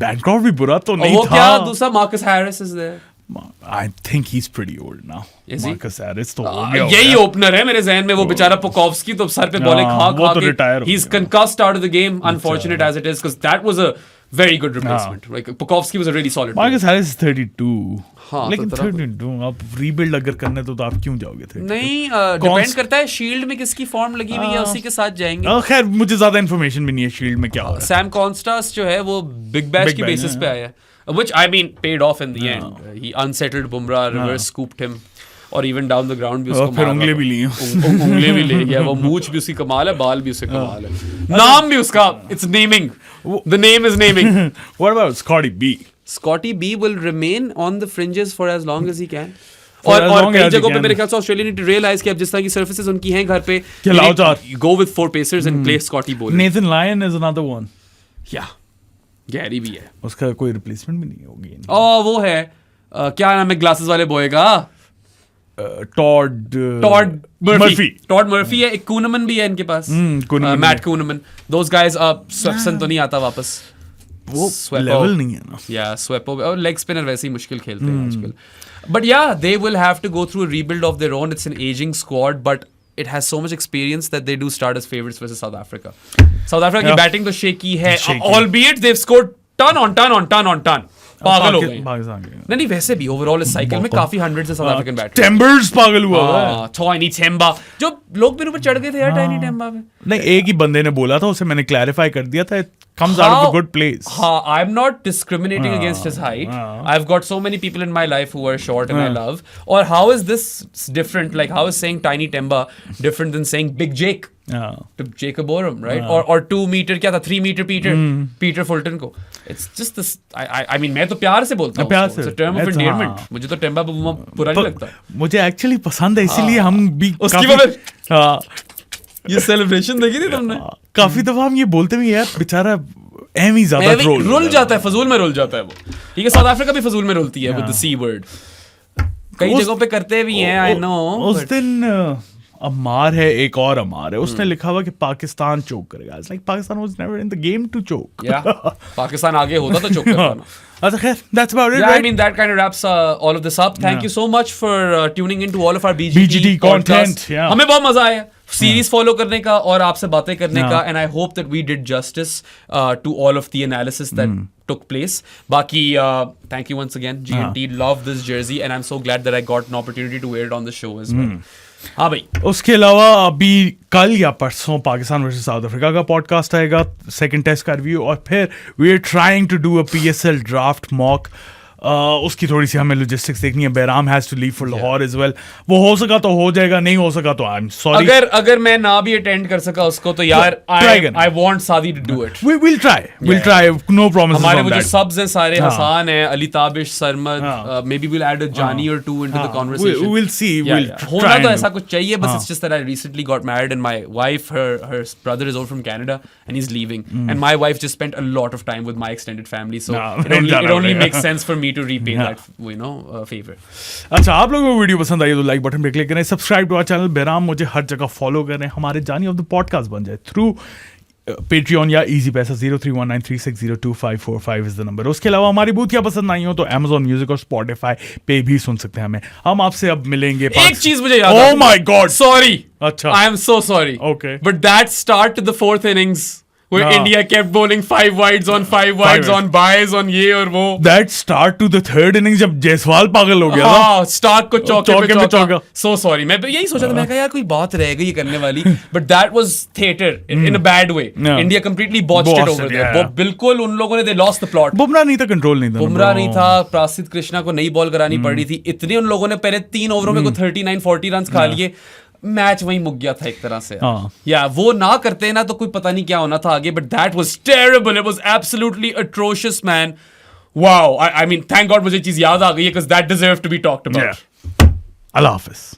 Bancroft भी बुरा तो नहीं था। वो क्या दूसरा Marcus Harris is there। I think he's pretty old now। Is he? Marcus Harris तो हो गया। यही ओपनर है मेरे जहन में, वो बेचारा पुकोव्स्की तो सर पे बॉलें खा के he's concussed out of the game, unfortunate as it is, because that was a very good replacement। Like Pukovsky was a really solid Marcus Harris is 32। हाँ, लेकिन 32 आप रीबिल्ड अगर करने तो आप क्यों जाओगे? 32 नहीं, डिपेंड करता है शील्ड में किसकी फॉर्म लगी हुई है, उसी के साथ जाएंगे। खैर मुझे ज्यादा इन्फॉर्मेशन भी नहीं है शील्ड में क्या हो रहा है। सैम कॉन्स्टास जो है वो बिग बैश की बेसिस पे आया है, which I mean paid off in the end। he unsettled Bumrah, reverse scooped him और even down the ground भी उसको फिर उंगली भी ली उंगली भी ले गया वो। मूंछ भी उसकी कमाल है, बाल भी उसके कमाल है, नाम भी उसका it's naming, the name is naming। What about Scotty B? Scotty B will remain on the fringes for as long as he can। और कई जगहों पे मेरे ख्याल से ऑस्ट्रेलिया ने रियलाइज कि अब जिस तरह की सर्फेसेस उनकी हैं घर पे, go with 4 pacers and play Scotty bowling। Nathan Lyon is another one। Yeah, Gary भी है, उसका कोई रिप्लेसमेंट भी नहीं होगी। वो है क्या नाम है ग्लासेस वाले बॉय का? टॉड मर्फी है, एक कूनमन भी है इनके पास, मैट कूनमन। दोस गाइस स्वेप्सन तो नहीं आता वापस, वो लेवल नहीं है ना। या स्वेपो और लेग स्पिनर वैसे ही मुश्किल खेलते हैं आजकल। But yeah they will have to go through a rebuild of their own. It's an ageing squad but it has so much experience that they do start as favorites versus South Africa। South Africa की बैटिंग तो shaky है, albeit they've scored ton on ton। पागल हो गए। नहीं वैसे भी ओवरऑल इस साइकिल में काफी हंड्रेड्स से साउथ अफ्रीकन बैटर। टेम्बर्स पागल हुआ है। टाइनी टेम्बा जो लोग मेरे ऊपर चढ़ गए थे यार टाइनी टेम्बा पे। नहीं एक ही बंदे ने बोला था, उसे मैंने क्लैरिफाई कर दिया था, comes out of a good place। I am not discriminating against his height। I've got so many people in my life who are short and I love। Or how is this different? Like how is saying Tiny Temba different than saying Big Jake to Jacob Oram, right? Or 2 meter क्या था, 3 meter Peter Fulton को। It's just this। I mean मैं तो प्यार से बोलता हूँ। प्यार से। It's a term of endearment। मुझे तो टेम्बा बुरा नहीं लगता। मुझे एक्चुअली पसंद है, इसीलिए हम भी उसकी वजह ये सेलिब्रेशन देखी थी तुमने? काफी दफा हम ये बोलते भी यार बेचारा एमी ज्यादा रुल जाता है, फजूल में रुल जाता है वो। ठीक है, साउथ अफ्रीका भी फजूल में रुलती है with the C word। कई जगहों पे करते भी हैं, आई नो। उस दिन अमार है, एक और अमार है, उसने लिखा हुआ कि पाकिस्तान चोक करेगा। It's like Pakistan was never in the game to choke. Pakistan आगे होता तो चोक करता ना। अच्छा खैर, that's about it, Yeah, right? I mean that kind of wraps all of this up. Thank you so much for tuning into all of our BGT BGT content, podcast. yeah. हमें बहुत मजा आया सीरीज फॉलो करने का और आपसे बातें करने का, and I hope that we did justice to all of the analysis that took place. Baki, thank you once again. GNT love this jersey, and I'm so glad that I got an opportunity to wear it on the show as well. हाँ भाई, उसके अलावा अभी कल या परसों पाकिस्तान वर्सेस साउथ अफ्रीका का पॉडकास्ट आएगा, सेकंड टेस्ट का रिव्यू, और फिर we are trying to do a PSL draft mock. उसकी थोड़ी सी हमें लॉजिस्टिक्स देखनी है। Bahram has to leave for Lahore as well. वो हो सका तो हो जाएगा, नहीं हो सका तो आई एम सॉरी। अगर मैं ना भी अटेंड कर सका उसको तो यार I want Saadi to do it. we'll try, no promises हमारे on वो जो that. सब्स हैं सारे हसान है, Ali Tabish, Sarmad, maybe we'll add a Jani or two into the conversation. We'll see. We'll try होना तो and ऐसा do. कुछ चाहिए, बस it's just that I recently got married and my wife, her brother is over from Canada and he's leaving, and my wife just spent a lot of time with my extended family, so it only makes sense for me to repay that, favor. अच्छा, आप लोगों को वीडियो पसंद आई तो लाइक बटन पे क्लिक करें, subscribe to our channel Bahram, मुझे हर जगह फॉलो करें, हमारे जानी ऑफ द पॉडकास्ट बन जाए थ्रू Patreon या इजी पैसा 0319360255 इज द नंबर। उसके अलावा हमारी बूथ क्या पसंद आई हो तो Amazon म्यूजिक और Spotify पे भी सुन सकते हैं हमें। हम आपसे अब मिलेंगे। एक चीज मुझे याद Oh my God! Sorry. अच्छा, I am so sorry. Okay. But that start to the fourth innings where हाँ. India kept bowling 5 wides on 5 wides on buys on ये और वो. That start to the third innings जब जायसवाल पागल हो गया था। हाँ, स्टार्क को चौके पे चौका। चौका. So sorry. मैं यही सोचा था, मैं कहा यार कोई बात रहेगी ये करने वाली. But that was theater in a bad way. Yeah. India completely botched it over there. yeah. वो बिल्कुल उन लोगों ने they lost the plot. Bumrah नहीं था, कंट्रोल नहीं था। बुमराह नहीं था, प्रासिद कृष्णा को नई बॉल करानी पड़ रही थी, इतने उन लोगों ने पहले 3 ओवरों में को 39-40 रन खा लिए, मैच वहीं मुक गया था एक तरह से। या वो ना करते ना तो कोई पता नहीं क्या होना था आगे, but that was terrible, it was absolutely atrocious man. Wow, I mean thank God मुझे चीज याद आ गई है, because that deserve to be talked about. अल्लाह हाफिज।